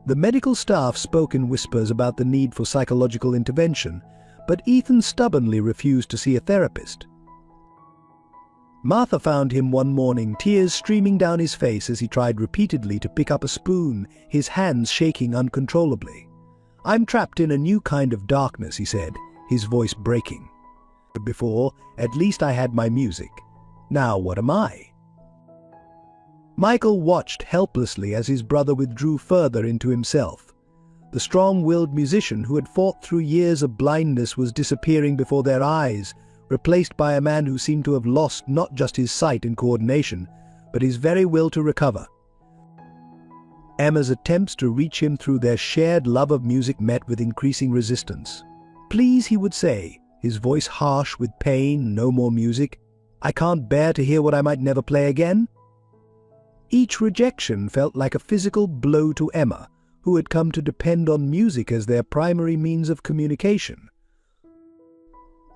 The medical staff spoke in whispers about the need for psychological intervention, but Ethan stubbornly refused to see a therapist. Martha found him one morning, tears streaming down his face as he tried repeatedly to pick up a spoon, his hands shaking uncontrollably. "I'm trapped in a new kind of darkness," he said, his voice breaking. "Before, at least I had my music. Now what am I?" Michael watched helplessly as his brother withdrew further into himself. The strong-willed musician who had fought through years of blindness was disappearing before their eyes, replaced by a man who seemed to have lost not just his sight and coordination, but his very will to recover. Emma's attempts to reach him through their shared love of music met with increasing resistance. "Please," he would say, his voice harsh with pain. "No more music. I can't bear to hear what I might never play again." Each rejection felt like a physical blow to Emma, who had come to depend on music as their primary means of communication.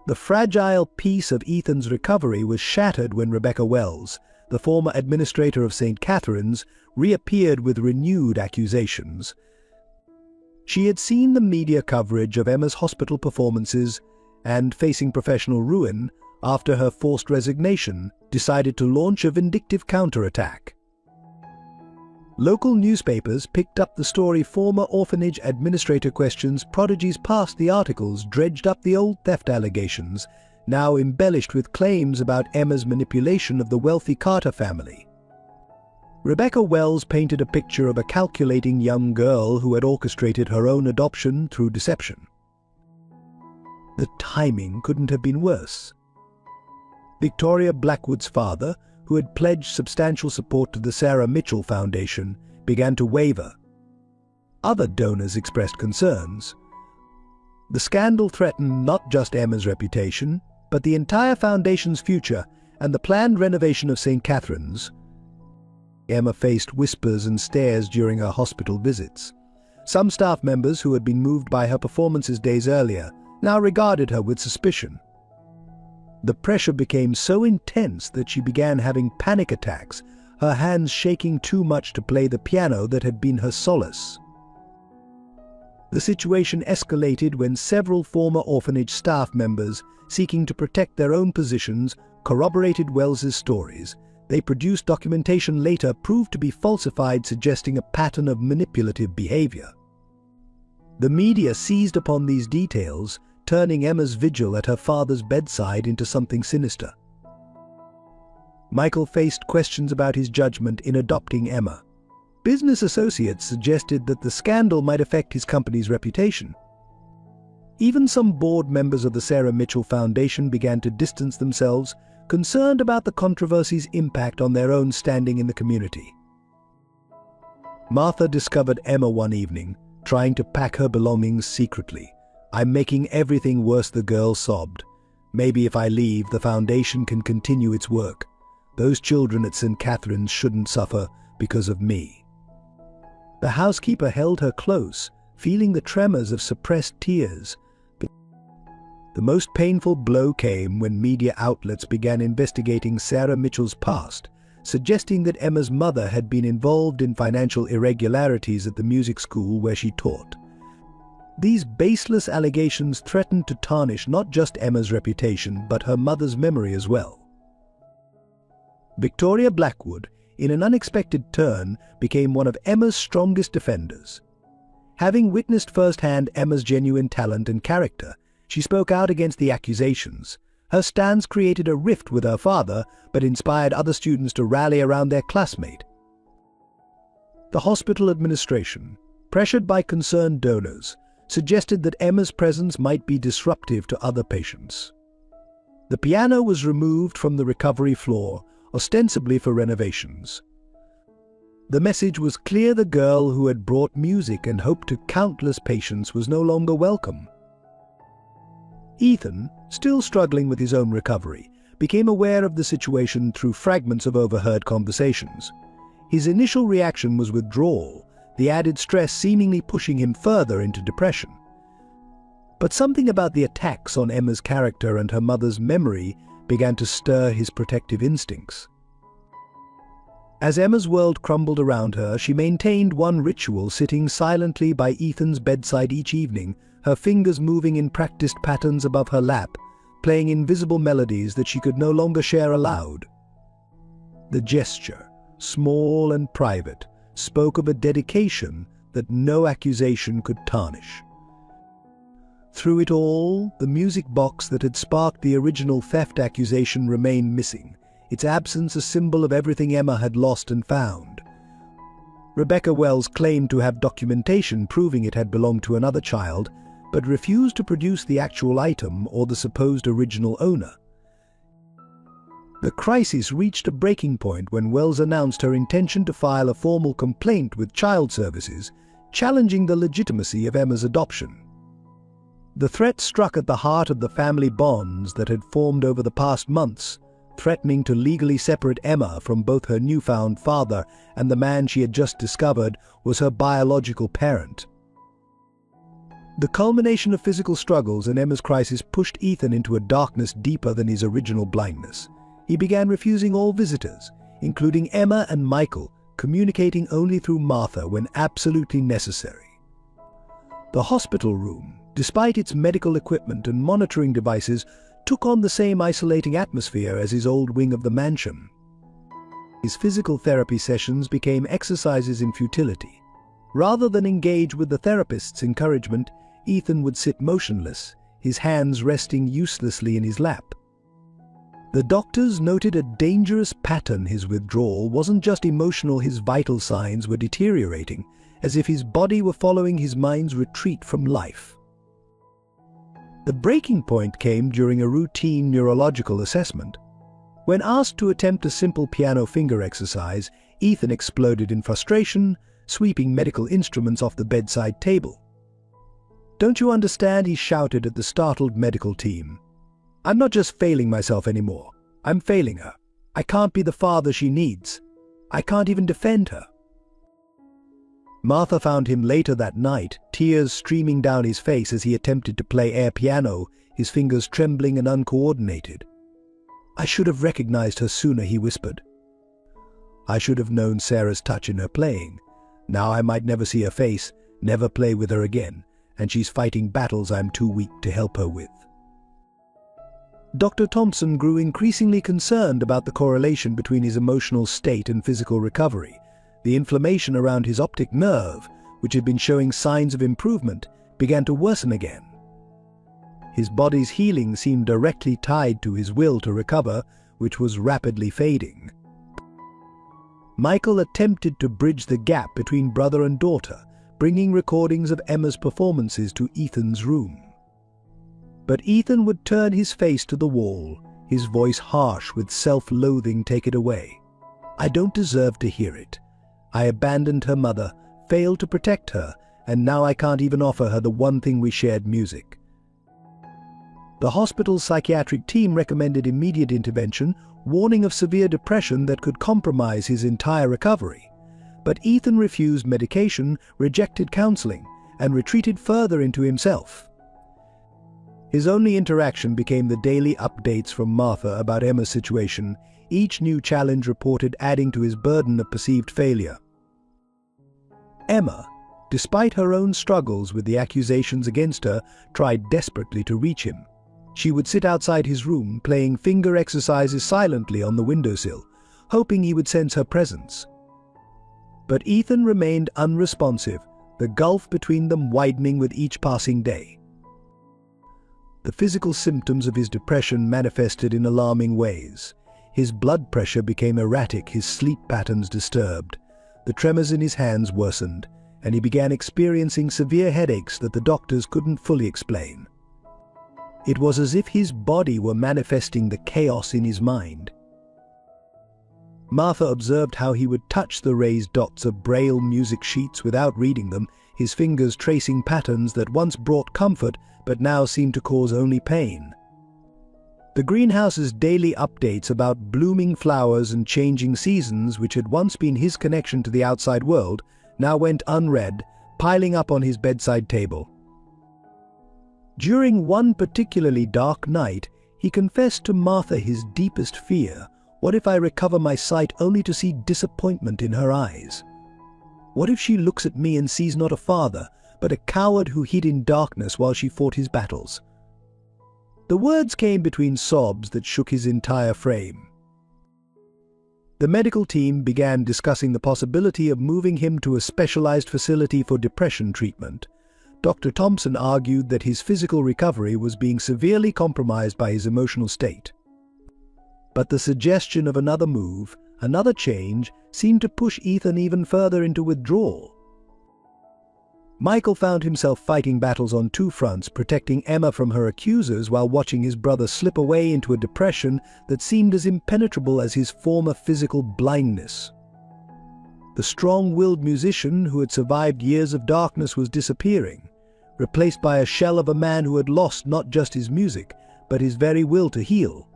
The fragile peace of Ethan's recovery was shattered when Rebecca Wells, the former administrator of St. Catherine's, reappeared with renewed accusations. She had seen the media coverage of Emma's hospital performances and, facing professional ruin, after her forced resignation, decided to launch a vindictive counterattack. Local newspapers picked up the story. Former orphanage administrator questions prodigies past the articles, dredged up the old theft allegations, now embellished with claims about Emma's manipulation of the wealthy Carter family. Rebecca Wells painted a picture of a calculating young girl who had orchestrated her own adoption through deception. The timing couldn't have been worse. Victoria Blackwood's father, who had pledged substantial support to the Sarah Mitchell Foundation, began to waver. Other donors expressed concerns. The scandal threatened not just Emma's reputation, but the entire foundation's future and the planned renovation of St. Catherine's. Emma faced whispers and stares during her hospital visits. Some staff members who had been moved by her performances days earlier now regarded her with suspicion. The pressure became so intense that she began having panic attacks, her hands shaking too much to play the piano that had been her solace. The situation escalated when several former orphanage staff members, seeking to protect their own positions, corroborated Wells's stories. They produced documentation later proved to be falsified, suggesting a pattern of manipulative behavior. The media seized upon these details, turning Emma's vigil at her father's bedside into something sinister. Michael faced questions about his judgment in adopting Emma. Business associates suggested that the scandal might affect his company's reputation. Even some board members of the Sarah Mitchell Foundation began to distance themselves, concerned about the controversy's impact on their own standing in the community. Martha discovered Emma one evening, trying to pack her belongings secretly. "I'm making everything worse," the girl sobbed. "Maybe if I leave, the foundation can continue its work. Those children at St. Catherine's shouldn't suffer because of me." The housekeeper held her close, feeling the tremors of suppressed tears. The most painful blow came when media outlets began investigating Sarah Mitchell's past, suggesting that Emma's mother had been involved in financial irregularities at the music school where she taught. These baseless allegations threatened to tarnish not just Emma's reputation, but her mother's memory as well. Victoria Blackwood, in an unexpected turn, became one of Emma's strongest defenders. Having witnessed firsthand Emma's genuine talent and character, she spoke out against the accusations. Her stance created a rift with her father, but inspired other students to rally around their classmate. The hospital administration, pressured by concerned donors, suggested that Emma's presence might be disruptive to other patients. The piano was removed from the recovery floor, ostensibly for renovations. The message was clear: the girl who had brought music and hope to countless patients was no longer welcome. Ethan, still struggling with his own recovery, became aware of the situation through fragments of overheard conversations. His initial reaction was withdrawal, the added stress seemingly pushing him further into depression. But something about the attacks on Emma's character and her mother's memory began to stir his protective instincts. As Emma's world crumbled around her, she maintained one ritual, sitting silently by Ethan's bedside each evening, her fingers moving in practiced patterns above her lap, playing invisible melodies that she could no longer share aloud. The gesture, small and private, spoke of a dedication that no accusation could tarnish. Through it all, the music box that had sparked the original theft accusation remained missing, its absence a symbol of everything Emma had lost and found. Rebecca Wells claimed to have documentation proving it had belonged to another child, but refused to produce the actual item or the supposed original owner. The crisis reached a breaking point when Wells announced her intention to file a formal complaint with Child Services, challenging the legitimacy of Emma's adoption. The threat struck at the heart of the family bonds that had formed over the past months, threatening to legally separate Emma from both her newfound father and the man she had just discovered was her biological parent. The culmination of physical struggles and Emma's crisis pushed Ethan into a darkness deeper than his original blindness. He began refusing all visitors, including Emma and Michael, communicating only through Martha when absolutely necessary. The hospital room, despite its medical equipment and monitoring devices, took on the same isolating atmosphere as his old wing of the mansion. His physical therapy sessions became exercises in futility. Rather than engage with the therapist's encouragement, Ethan would sit motionless, his hands resting uselessly in his lap. The doctors noted a dangerous pattern. His withdrawal wasn't just emotional, his vital signs were deteriorating, as if his body were following his mind's retreat from life. The breaking point came during a routine neurological assessment. When asked to attempt a simple piano finger exercise, Ethan exploded in frustration, sweeping medical instruments off the bedside table. "Don't you understand?" he shouted at the startled medical team. "I'm not just failing myself anymore. I'm failing her. I can't be the father she needs. I can't even defend her." Martha found him later that night, tears streaming down his face as he attempted to play air piano, his fingers trembling and uncoordinated. "I should have recognized her sooner," he whispered. "I should have known Sarah's touch in her playing. Now I might never see her face, never play with her again, and she's fighting battles I'm too weak to help her with." Dr. Thompson grew increasingly concerned about the correlation between his emotional state and physical recovery. The inflammation around his optic nerve, which had been showing signs of improvement, began to worsen again. His body's healing seemed directly tied to his will to recover, which was rapidly fading. Michael attempted to bridge the gap between brother and daughter, bringing recordings of Emma's performances to Ethan's room. But Ethan would turn his face to the wall, his voice harsh with self-loathing. "Take it away. I don't deserve to hear it. I abandoned her mother, failed to protect her, and now I can't even offer her the one thing we shared: music." The hospital's psychiatric team recommended immediate intervention, warning of severe depression that could compromise his entire recovery. But Ethan refused medication, rejected counseling, and retreated further into himself. His only interaction became the daily updates from Martha about Emma's situation, each new challenge reported adding to his burden of perceived failure. Emma, despite her own struggles with the accusations against her, tried desperately to reach him. She would sit outside his room, playing finger exercises silently on the windowsill, hoping he would sense her presence. But Ethan remained unresponsive, the gulf between them widening with each passing day. The physical symptoms of his depression manifested in alarming ways. His blood pressure became erratic, his sleep patterns disturbed. The tremors in his hands worsened, and he began experiencing severe headaches that the doctors couldn't fully explain. It was as if his body were manifesting the chaos in his mind. Martha observed how he would touch the raised dots of Braille music sheets without reading them, his fingers tracing patterns that once brought comfort but now seemed to cause only pain. The greenhouse's daily updates about blooming flowers and changing seasons, which had once been his connection to the outside world, now went unread, piling up on his bedside table. During one particularly dark night, he confessed to Martha his deepest fear: "What if I recover my sight only to see disappointment in her eyes? What if she looks at me and sees not a father, but a coward who hid in darkness while she fought his battles?" The words came between sobs that shook his entire frame. The medical team began discussing the possibility of moving him to a specialized facility for depression treatment. Dr. Thompson argued that his physical recovery was being severely compromised by his emotional state. But the suggestion of another move, another change, seemed to push Ethan even further into withdrawal. Michael found himself fighting battles on two fronts, protecting Emma from her accusers while watching his brother slip away into a depression that seemed as impenetrable as his former physical blindness. The strong-willed musician who had survived years of darkness was disappearing, replaced by a shell of a man who had lost not just his music, but his very will to heal.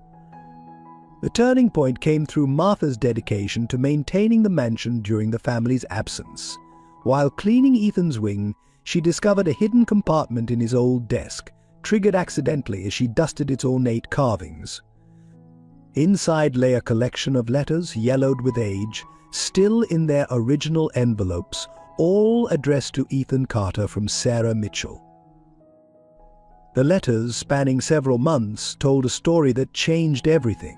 The turning point came through Martha's dedication to maintaining the mansion during the family's absence. While cleaning Ethan's wing, she discovered a hidden compartment in his old desk, triggered accidentally as she dusted its ornate carvings. Inside lay a collection of letters, yellowed with age, still in their original envelopes, all addressed to Ethan Carter from Sarah Mitchell. The letters, spanning several months, told a story that changed everything.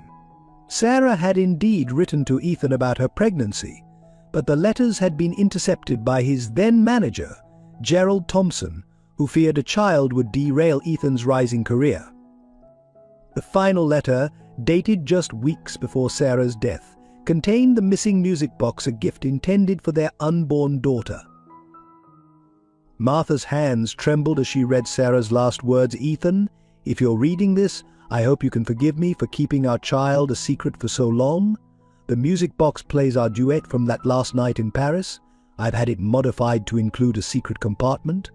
Sarah had indeed written to Ethan about her pregnancy, but the letters had been intercepted by his then-manager, Gerald Thompson, who feared a child would derail Ethan's rising career. The final letter, dated just weeks before Sarah's death, contained the missing music box, a gift intended for their unborn daughter. Martha's hands trembled as she read Sarah's last words: "Ethan, if you're reading this, I hope you can forgive me for keeping our child a secret for so long. The music box plays our duet from that last night in Paris. I've had it modified to include a secret compartment,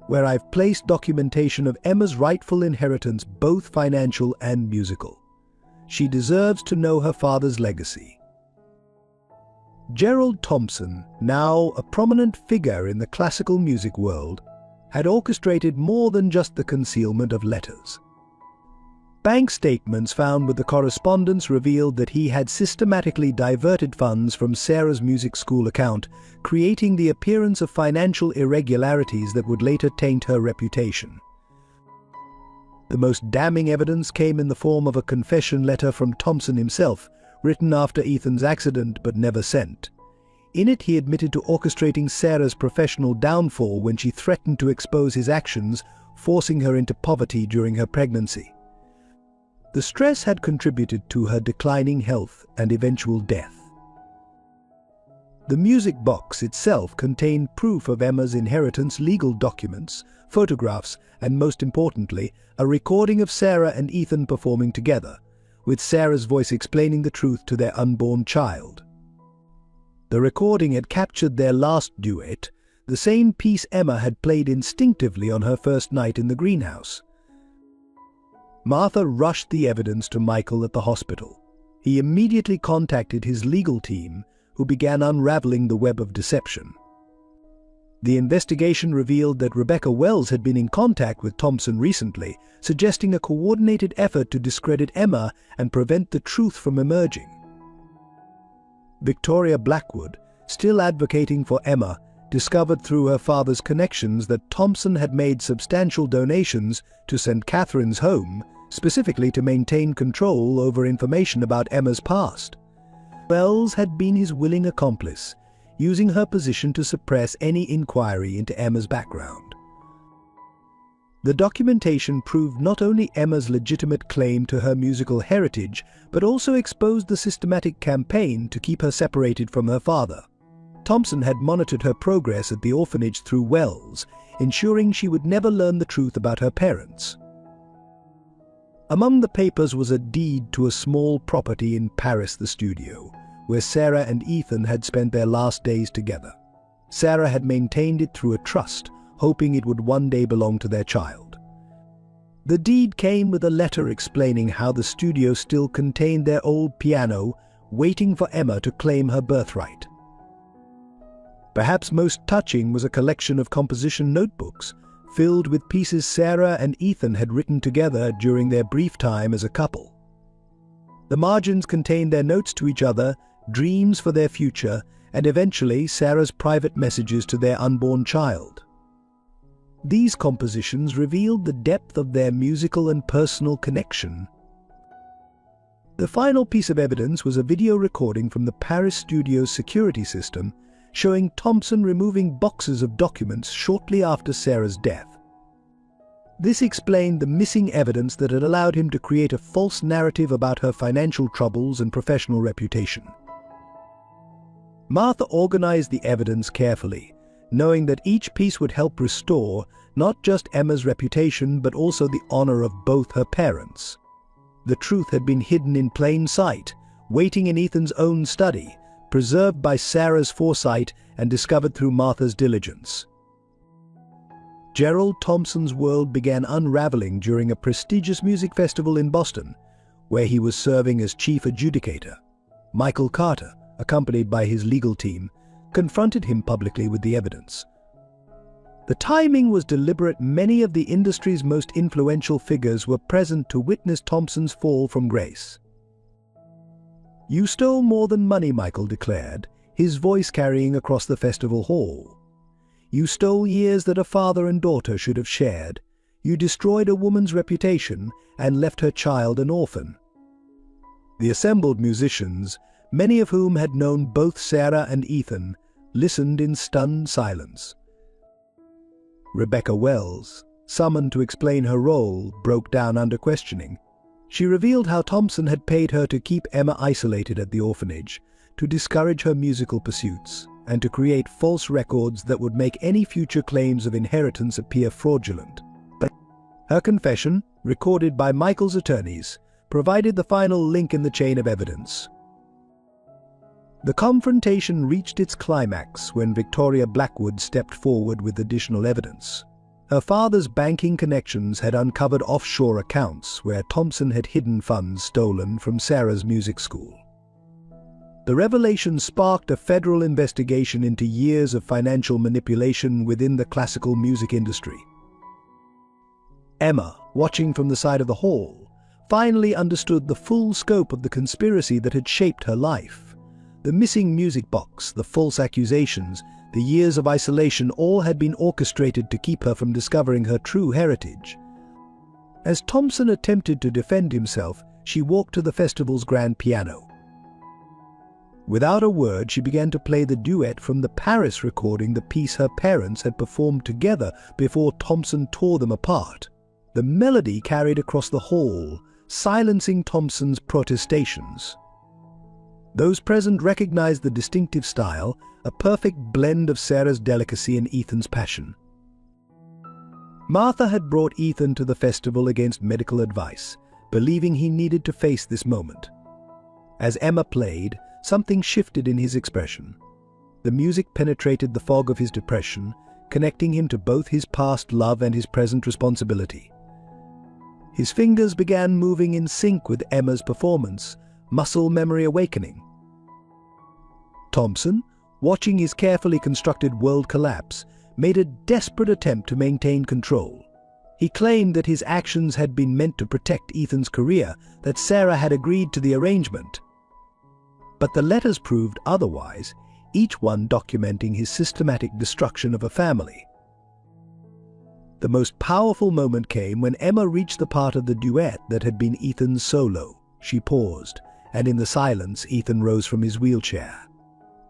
where I've placed documentation of Emma's rightful inheritance, both financial and musical. She deserves to know her father's legacy." Gerald Thompson, now a prominent figure in the classical music world, had orchestrated more than just the concealment of letters. Bank statements found with the correspondence revealed that he had systematically diverted funds from Sarah's music school account, creating the appearance of financial irregularities that would later taint her reputation. The most damning evidence came in the form of a confession letter from Thompson himself, written after Ethan's accident but never sent. In it, he admitted to orchestrating Sarah's professional downfall when she threatened to expose his actions, forcing her into poverty during her pregnancy. The stress had contributed to her declining health and eventual death. The music box itself contained proof of Emma's inheritance, legal documents, photographs, and most importantly, a recording of Sarah and Ethan performing together, with Sarah's voice explaining the truth to their unborn child. The recording had captured their last duet, the same piece Emma had played instinctively on her first night in the greenhouse. Martha rushed the evidence to Michael at the hospital. He immediately contacted his legal team, who began unraveling the web of deception. The investigation revealed that Rebecca Wells had been in contact with Thompson recently, suggesting a coordinated effort to discredit Emma and prevent the truth from emerging. Victoria Blackwood, still advocating for Emma, discovered through her father's connections that Thompson had made substantial donations to St. Catherine's Home, specifically to maintain control over information about Emma's past. Wells had been his willing accomplice, using her position to suppress any inquiry into Emma's background. The documentation proved not only Emma's legitimate claim to her musical heritage, but also exposed the systematic campaign to keep her separated from her father. Thompson had monitored her progress at the orphanage through Wells, ensuring she would never learn the truth about her parents. Among the papers was a deed to a small property in Paris, the studio, where Sarah and Ethan had spent their last days together. Sarah had maintained it through a trust, hoping it would one day belong to their child. The deed came with a letter explaining how the studio still contained their old piano, waiting for Emma to claim her birthright. Perhaps most touching was a collection of composition notebooks, filled with pieces Sarah and Ethan had written together during their brief time as a couple. The margins contained their notes to each other, dreams for their future, and eventually Sarah's private messages to their unborn child. These compositions revealed the depth of their musical and personal connection. The final piece of evidence was a video recording from the Paris studio's security system, showing Thompson removing boxes of documents shortly after Sarah's death. This explained the missing evidence that had allowed him to create a false narrative about her financial troubles and professional reputation. Martha organized the evidence carefully, knowing that each piece would help restore not just Emma's reputation but also the honor of both her parents. The truth had been hidden in plain sight, waiting in Ethan's own study, preserved by Sarah's foresight and discovered through Martha's diligence. Gerald Thompson's world began unraveling during a prestigious music festival in Boston, where he was serving as chief adjudicator. Michael Carter, accompanied by his legal team, confronted him publicly with the evidence. The timing was deliberate. Many of the industry's most influential figures were present to witness Thompson's fall from grace. "You stole more than money," Michael declared, his voice carrying across the festival hall. "You stole years that a father and daughter should have shared. You destroyed a woman's reputation and left her child an orphan." The assembled musicians, many of whom had known both Sarah and Ethan, listened in stunned silence. Rebecca Wells, summoned to explain her role, broke down under questioning. She revealed how Thompson had paid her to keep Emma isolated at the orphanage, to discourage her musical pursuits, and to create false records that would make any future claims of inheritance appear fraudulent. Her confession, recorded by Michael's attorneys, provided the final link in the chain of evidence. The confrontation reached its climax when Victoria Blackwood stepped forward with additional evidence. Her father's banking connections had uncovered offshore accounts where Thompson had hidden funds stolen from Sarah's music school. The revelation sparked a federal investigation into years of financial manipulation within the classical music industry. Emma, watching from the side of the hall, finally understood the full scope of the conspiracy that had shaped her life. The missing music box, the false accusations, the years of isolation, all had been orchestrated to keep her from discovering her true heritage. As Thompson attempted to defend himself, she walked to the festival's grand piano. Without a word, she began to play the duet from the Paris recording, the piece her parents had performed together before Thompson tore them apart. The melody carried across the hall, silencing Thompson's protestations. Those present recognized the distinctive style, a perfect blend of Sarah's delicacy and Ethan's passion. Martha had brought Ethan to the festival against medical advice, believing he needed to face this moment. As Emma played, something shifted in his expression. The music penetrated the fog of his depression, connecting him to both his past love and his present responsibility. His fingers began moving in sync with Emma's performance, muscle memory awakening. Thompson, watching his carefully constructed world collapse, made a desperate attempt to maintain control. He claimed that his actions had been meant to protect Ethan's career, that Sarah had agreed to the arrangement. But the letters proved otherwise, each one documenting his systematic destruction of a family. The most powerful moment came when Emma reached the part of the duet that had been Ethan's solo. She paused, and in the silence Ethan rose from his wheelchair.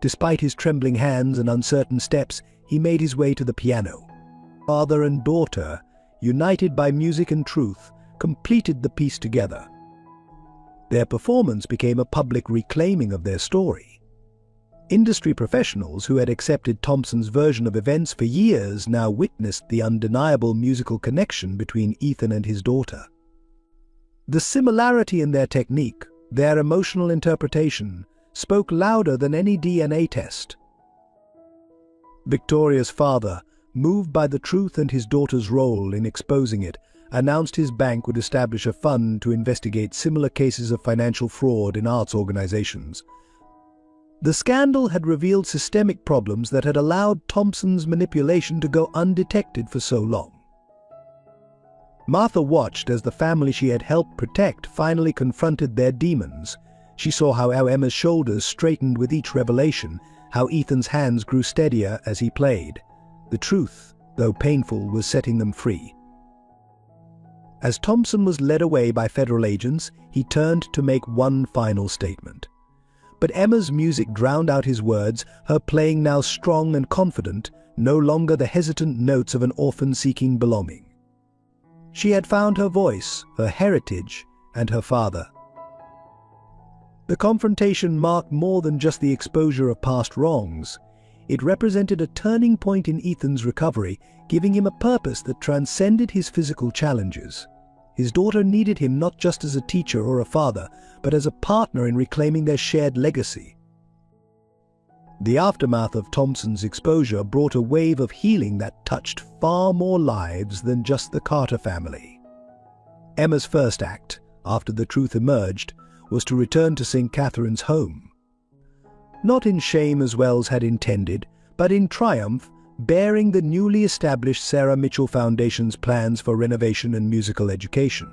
Despite his trembling hands and uncertain steps, he made his way to the piano. Father and daughter, united by music and truth, completed the piece together. Their performance became a public reclaiming of their story. Industry professionals who had accepted Thompson's version of events for years now witnessed the undeniable musical connection between Ethan and his daughter. The similarity in their technique, their emotional interpretation, spoke louder than any DNA test. Victoria's father, moved by the truth and his daughter's role in exposing it, announced his bank would establish a fund to investigate similar cases of financial fraud in arts organizations. The scandal had revealed systemic problems that had allowed Thompson's manipulation to go undetected for so long. Martha watched as the family she had helped protect finally confronted their demons. She saw how Emma's shoulders straightened with each revelation, how Ethan's hands grew steadier as he played. The truth, though painful, was setting them free. As Thompson was led away by federal agents, he turned to make one final statement. But Emma's music drowned out his words, her playing now strong and confident, no longer the hesitant notes of an orphan seeking belonging. She had found her voice, her heritage, and her father. The confrontation marked more than just the exposure of past wrongs. It represented a turning point in Ethan's recovery, giving him a purpose that transcended his physical challenges. His daughter needed him not just as a teacher or a father, but as a partner in reclaiming their shared legacy. The aftermath of Thompson's exposure brought a wave of healing that touched far more lives than just the Carter family. Emma's first act, after the truth emerged, was to return to St. Catherine's home. Not in shame as Wells had intended, but in triumph, bearing the newly established Sarah Mitchell Foundation's plans for renovation and musical education.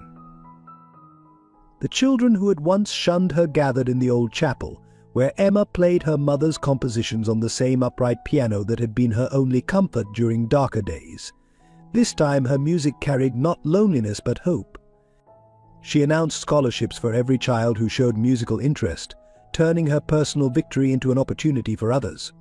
The children who had once shunned her gathered in the old chapel, where Emma played her mother's compositions on the same upright piano that had been her only comfort during darker days. This time her music carried not loneliness but hope. She announced scholarships for every child who showed musical interest, turning her personal victory into an opportunity for others.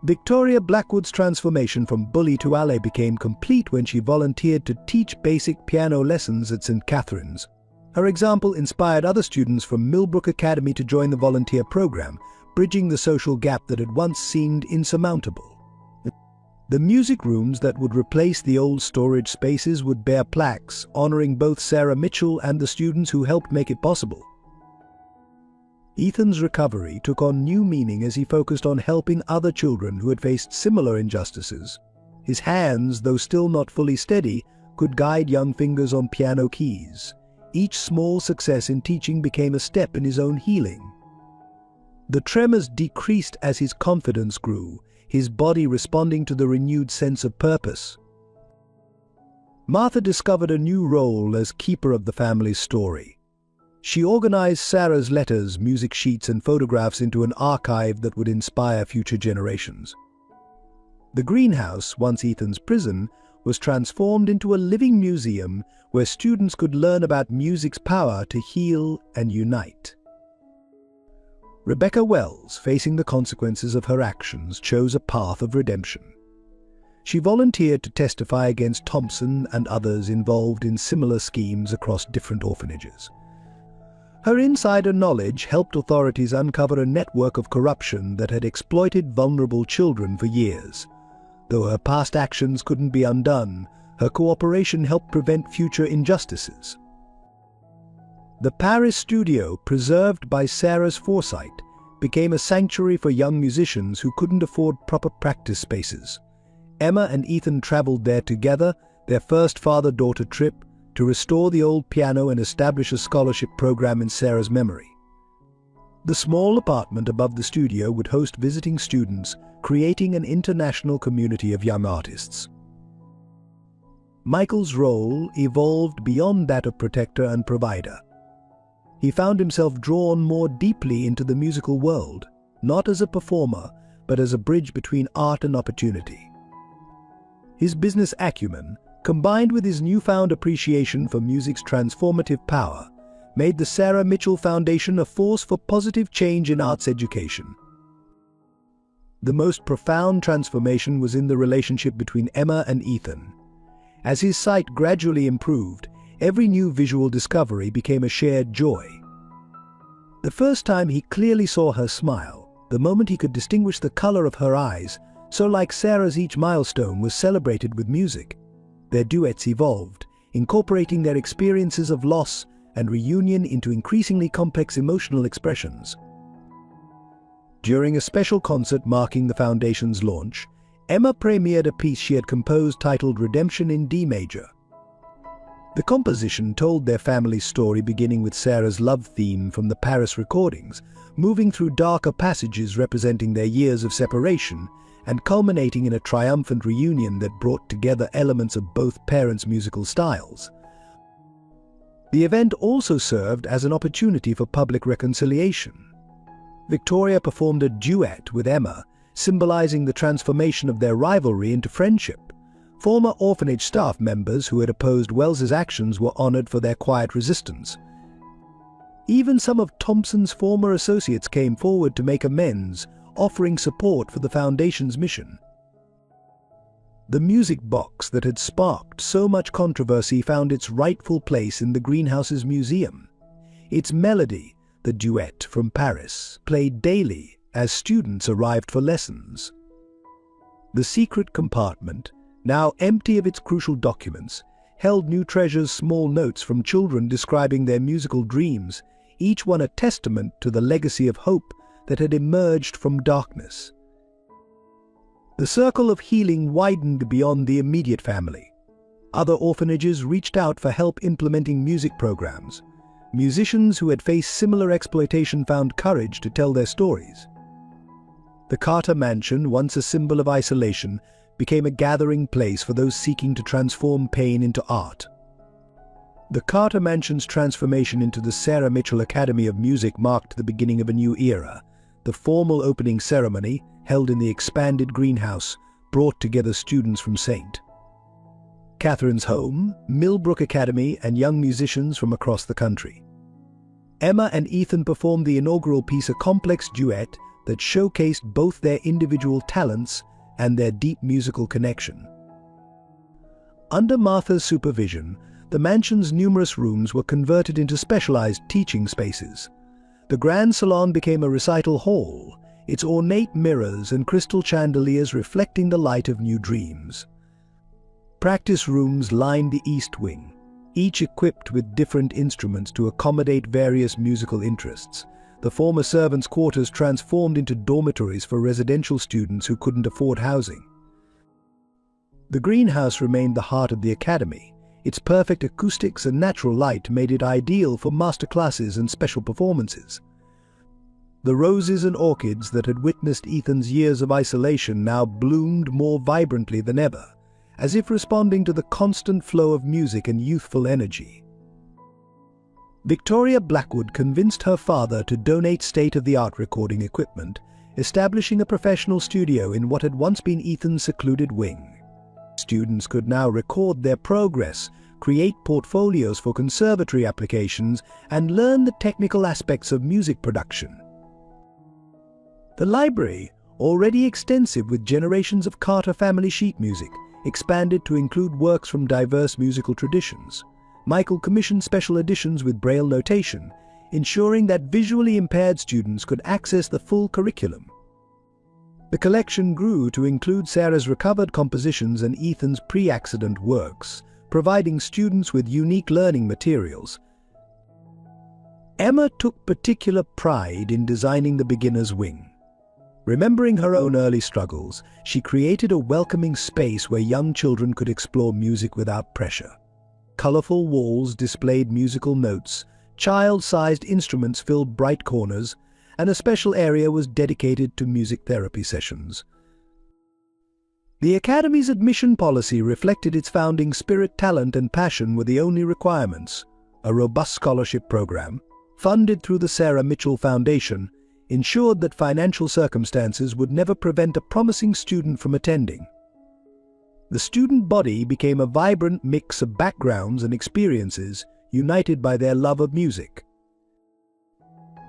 Victoria Blackwood's transformation from bully to ally became complete when she volunteered to teach basic piano lessons at St. Catherine's. Her example inspired other students from Millbrook Academy to join the volunteer program, bridging the social gap that had once seemed insurmountable. The music rooms that would replace the old storage spaces would bear plaques honoring both Sarah Mitchell and the students who helped make it possible. Ethan's recovery took on new meaning as he focused on helping other children who had faced similar injustices. His hands, though still not fully steady, could guide young fingers on piano keys. Each small success in teaching became a step in his own healing. The tremors decreased as his confidence grew, his body responding to the renewed sense of purpose. Martha discovered a new role as keeper of the family's story. She organized Sarah's letters, music sheets, and photographs into an archive that would inspire future generations. The greenhouse, once Ethan's prison, was transformed into a living museum where students could learn about music's power to heal and unite. Rebecca Wells, facing the consequences of her actions, chose a path of redemption. She volunteered to testify against Thompson and others involved in similar schemes across different orphanages. Her insider knowledge helped authorities uncover a network of corruption that had exploited vulnerable children for years. Though her past actions couldn't be undone, her cooperation helped prevent future injustices. The Paris studio, preserved by Sarah's foresight, became a sanctuary for young musicians who couldn't afford proper practice spaces. Emma and Ethan traveled there together, their first father-daughter trip, to restore the old piano and establish a scholarship program in Sarah's memory. The small apartment above the studio would host visiting students, creating an international community of young artists. Michael's role evolved beyond that of protector and provider. He found himself drawn more deeply into the musical world, not as a performer, but as a bridge between art and opportunity. His business acumen, combined with his newfound appreciation for music's transformative power, made the Sarah Mitchell Foundation a force for positive change in arts education. The most profound transformation was in the relationship between Emma and Ethan. As his sight gradually improved, every new visual discovery became a shared joy. The first time he clearly saw her smile, the moment he could distinguish the color of her eyes, so like Sarah's, each milestone was celebrated with music. Their duets evolved, incorporating their experiences of loss and reunion into increasingly complex emotional expressions. During a special concert marking the Foundation's launch, Emma premiered a piece she had composed titled Redemption in D Major. The composition told their family's story, beginning with Sarah's love theme from the Paris recordings, moving through darker passages representing their years of separation, and culminating in a triumphant reunion that brought together elements of both parents' musical styles. The event also served as an opportunity for public reconciliation. Victoria performed a duet with Emma, symbolizing the transformation of their rivalry into friendship. Former orphanage staff members who had opposed Wells's actions were honored for their quiet resistance. Even some of Thompson's former associates came forward to make amends, offering support for the Foundation's mission. The music box that had sparked so much controversy found its rightful place in the greenhouse's museum. Its melody, the duet from Paris, played daily as students arrived for lessons. The secret compartment, now empty of its crucial documents, held new treasures, small notes from children describing their musical dreams, each one a testament to the legacy of hope that had emerged from darkness. The circle of healing widened beyond the immediate family. Other orphanages reached out for help implementing music programs. Musicians who had faced similar exploitation found courage to tell their stories. The Carter Mansion, once a symbol of isolation, became a gathering place for those seeking to transform pain into art. The Carter Mansion's transformation into the Sarah Mitchell Academy of Music marked the beginning of a new era. The formal opening ceremony, held in the expanded greenhouse, brought together students from St. Catherine's Home, Millbrook Academy, and young musicians from across the country. Emma and Ethan performed the inaugural piece, a complex duet that showcased both their individual talents and their deep musical connection. Under Martha's supervision, the mansion's numerous rooms were converted into specialized teaching spaces. The grand salon became a recital hall, its ornate mirrors and crystal chandeliers reflecting the light of new dreams. Practice rooms lined the east wing, each equipped with different instruments to accommodate various musical interests. The former servants' quarters transformed into dormitories for residential students who couldn't afford housing. The greenhouse remained the heart of the academy. Its perfect acoustics and natural light made it ideal for masterclasses and special performances. The roses and orchids that had witnessed Ethan's years of isolation now bloomed more vibrantly than ever, as if responding to the constant flow of music and youthful energy. Victoria Blackwood convinced her father to donate state-of-the-art recording equipment, establishing a professional studio in what had once been Ethan's secluded wing. Students could now record their progress, create portfolios for conservatory applications, and learn the technical aspects of music production. The library, already extensive with generations of Carter family sheet music, expanded to include works from diverse musical traditions. Michael commissioned special editions with Braille notation, ensuring that visually impaired students could access the full curriculum. The collection grew to include Sarah's recovered compositions and Ethan's pre-accident works, providing students with unique learning materials. Emma took particular pride in designing the beginner's wing. Remembering her own early struggles, she created a welcoming space where young children could explore music without pressure. Colorful walls displayed musical notes, child-sized instruments filled bright corners, and a special area was dedicated to music therapy sessions. The Academy's admission policy reflected its founding spirit. Talent and passion were the only requirements. A robust scholarship program, funded through the Sarah Mitchell Foundation, ensured that financial circumstances would never prevent a promising student from attending. The student body became a vibrant mix of backgrounds and experiences, united by their love of music.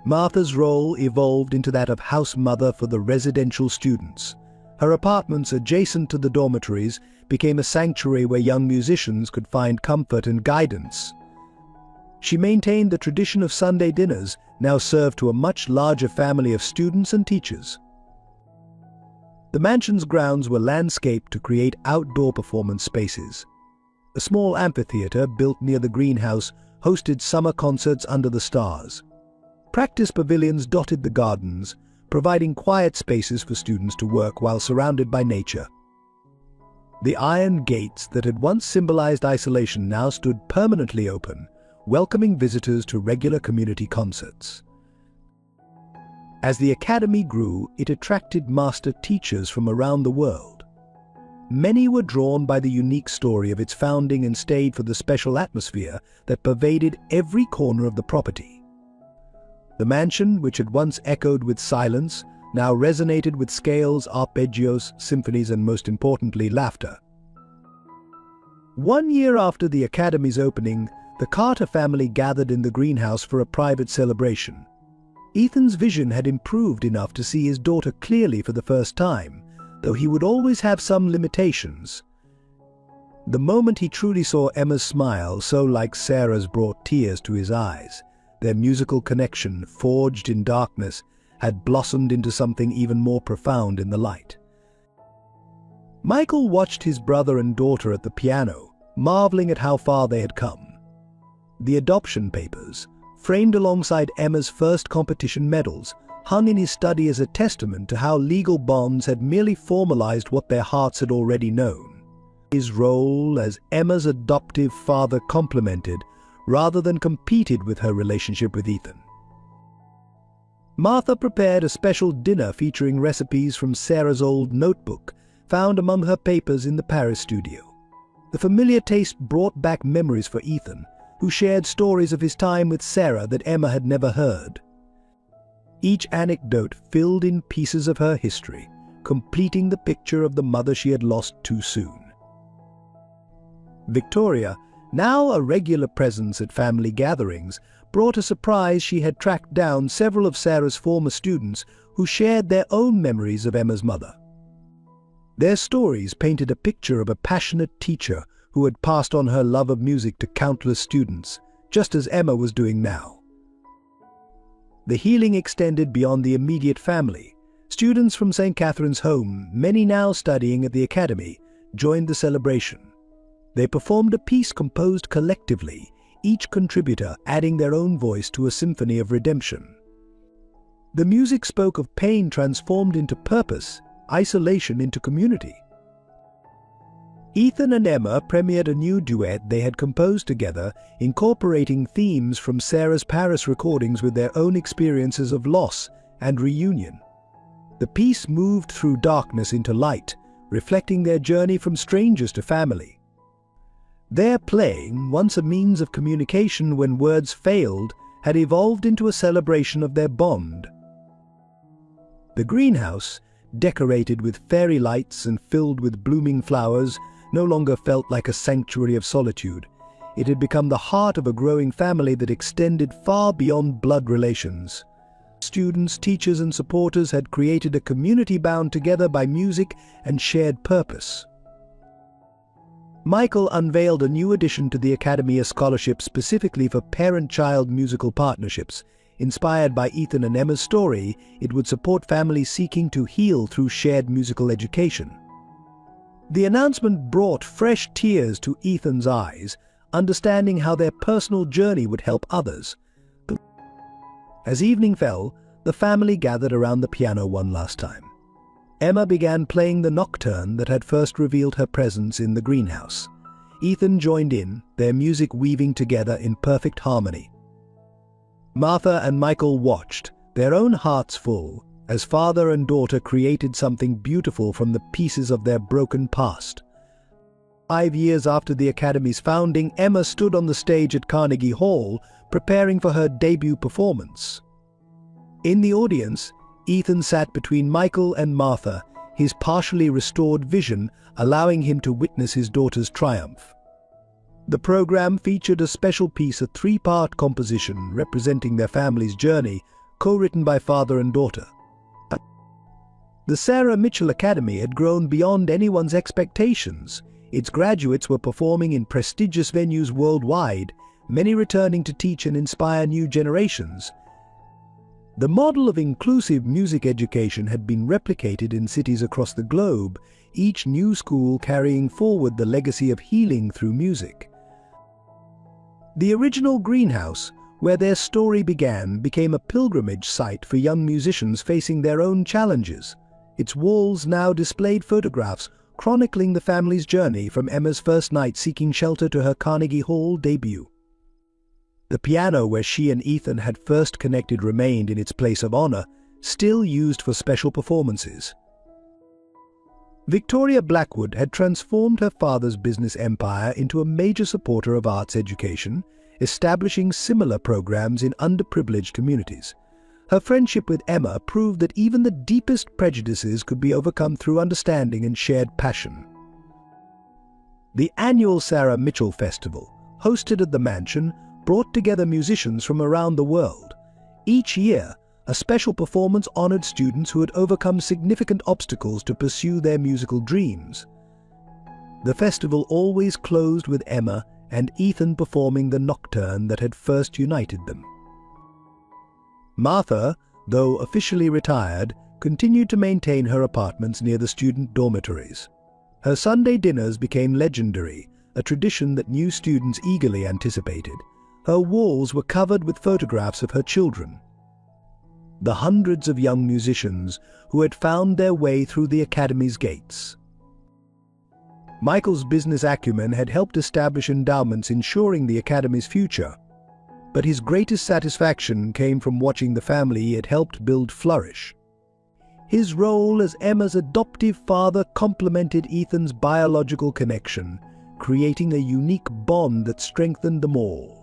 Martha's role evolved into that of house mother for the residential students. Her apartments adjacent to the dormitories became a sanctuary where young musicians could find comfort and guidance. She maintained the tradition of Sunday dinners, now served to a much larger family of students and teachers. The mansion's grounds were landscaped to create outdoor performance spaces. A small amphitheater built near the greenhouse hosted summer concerts under the stars. Practice pavilions dotted the gardens, providing quiet spaces for students to work while surrounded by nature. The iron gates that had once symbolized isolation now stood permanently open, welcoming visitors to regular community concerts. As the Academy grew, it attracted master teachers from around the world. Many were drawn by the unique story of its founding and stayed for the special atmosphere that pervaded every corner of the property. The mansion, which had once echoed with silence, now resonated with scales, arpeggios, symphonies, and most importantly, laughter. 1 year after the Academy's opening, the Carter family gathered in the greenhouse for a private celebration. Ethan's vision had improved enough to see his daughter clearly for the first time, though he would always have some limitations. The moment he truly saw Emma's smile, so like Sarah's, brought tears to his eyes. Their musical connection, forged in darkness, had blossomed into something even more profound in the light. Michael watched his brother and daughter at the piano, marveling at how far they had come. The adoption papers, framed alongside Emma's first competition medals, hung in his study as a testament to how legal bonds had merely formalized what their hearts had already known. His role as Emma's adoptive father complemented, rather than competed with her relationship with Ethan. Martha prepared a special dinner featuring recipes from Sarah's old notebook, found among her papers in the Paris studio. The familiar taste brought back memories for Ethan, who shared stories of his time with Sarah that Emma had never heard. Each anecdote filled in pieces of her history, completing the picture of the mother she had lost too soon. Victoria, now a regular presence at family gatherings, brought a surprise. She had tracked down several of Sarah's former students who shared their own memories of Emma's mother. Their stories painted a picture of a passionate teacher who had passed on her love of music to countless students, just as Emma was doing now. The healing extended beyond the immediate family. Students from St. Catherine's Home, many now studying at the Academy, joined the celebration. They performed a piece composed collectively, each contributor adding their own voice to a symphony of redemption. The music spoke of pain transformed into purpose, isolation into community. Ethan and Emma premiered a new duet they had composed together, incorporating themes from Sarah's Paris recordings with their own experiences of loss and reunion. The piece moved through darkness into light, reflecting their journey from strangers to family. Their playing, once a means of communication when words failed, had evolved into a celebration of their bond. The greenhouse, decorated with fairy lights and filled with blooming flowers, no longer felt like a sanctuary of solitude. It had become the heart of a growing family that extended far beyond blood relations. Students, teachers, and supporters had created a community bound together by music and shared purpose. Michael unveiled a new addition to the Academy, a scholarship specifically for parent-child musical partnerships. Inspired by Ethan and Emma's story, it would support families seeking to heal through shared musical education. The announcement brought fresh tears to Ethan's eyes, understanding how their personal journey would help others. As evening fell, the family gathered around the piano one last time. Emma began playing the nocturne that had first revealed her presence in the greenhouse. Ethan joined in, their music weaving together in perfect harmony. Martha and Michael watched, their own hearts full, as father and daughter created something beautiful from the pieces of their broken past. 5 years after the Academy's founding, Emma stood on the stage at Carnegie Hall, preparing for her debut performance. In the audience, Ethan sat between Michael and Martha, his partially restored vision allowing him to witness his daughter's triumph. The program featured a special piece, a 3-part composition representing their family's journey, co-written by father and daughter. The Sarah Mitchell Academy had grown beyond anyone's expectations. Its graduates were performing in prestigious venues worldwide, many returning to teach and inspire new generations. The model of inclusive music education had been replicated in cities across the globe, each new school carrying forward the legacy of healing through music. The original greenhouse, where their story began, became a pilgrimage site for young musicians facing their own challenges. Its walls now displayed photographs chronicling the family's journey from Emma's first night seeking shelter to her Carnegie Hall debut. The piano where she and Ethan had first connected remained in its place of honor, still used for special performances. Victoria Blackwood had transformed her father's business empire into a major supporter of arts education, establishing similar programs in underprivileged communities. Her friendship with Emma proved that even the deepest prejudices could be overcome through understanding and shared passion. The annual Sarah Mitchell Festival, hosted at the Mansion, brought together musicians from around the world. Each year, a special performance honored students who had overcome significant obstacles to pursue their musical dreams. The festival always closed with Emma and Ethan performing the nocturne that had first united them. Martha, though officially retired, continued to maintain her apartments near the student dormitories. Her Sunday dinners became legendary, a tradition that new students eagerly anticipated. Her walls were covered with photographs of her children, the hundreds of young musicians who had found their way through the Academy's gates. Michael's business acumen had helped establish endowments ensuring the Academy's future, but his greatest satisfaction came from watching the family he had helped build flourish. His role as Emma's adoptive father complemented Ethan's biological connection, creating a unique bond that strengthened them all.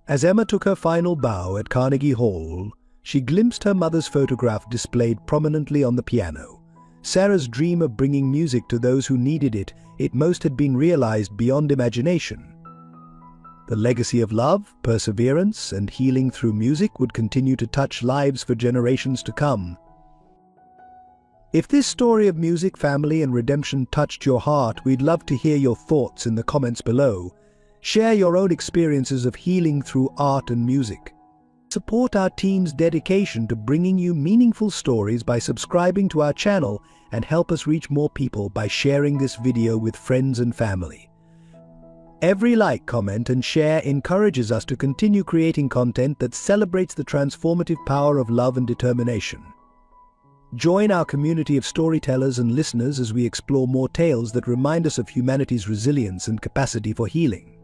As Emma took her final bow at Carnegie Hall, she glimpsed her mother's photograph displayed prominently on the piano. Sarah's dream of bringing music to those who needed it most had been realized beyond imagination. The legacy of love, perseverance, and healing through music would continue to touch lives for generations to come. If this story of music, family, and redemption touched your heart, we'd love to hear your thoughts in the comments below. Share your own experiences of healing through art and music. Support our team's dedication to bringing you meaningful stories by subscribing to our channel, and help us reach more people by sharing this video with friends and family. Every like, comment, and share encourages us to continue creating content that celebrates the transformative power of love and determination. Join our community of storytellers and listeners as we explore more tales that remind us of humanity's resilience and capacity for healing.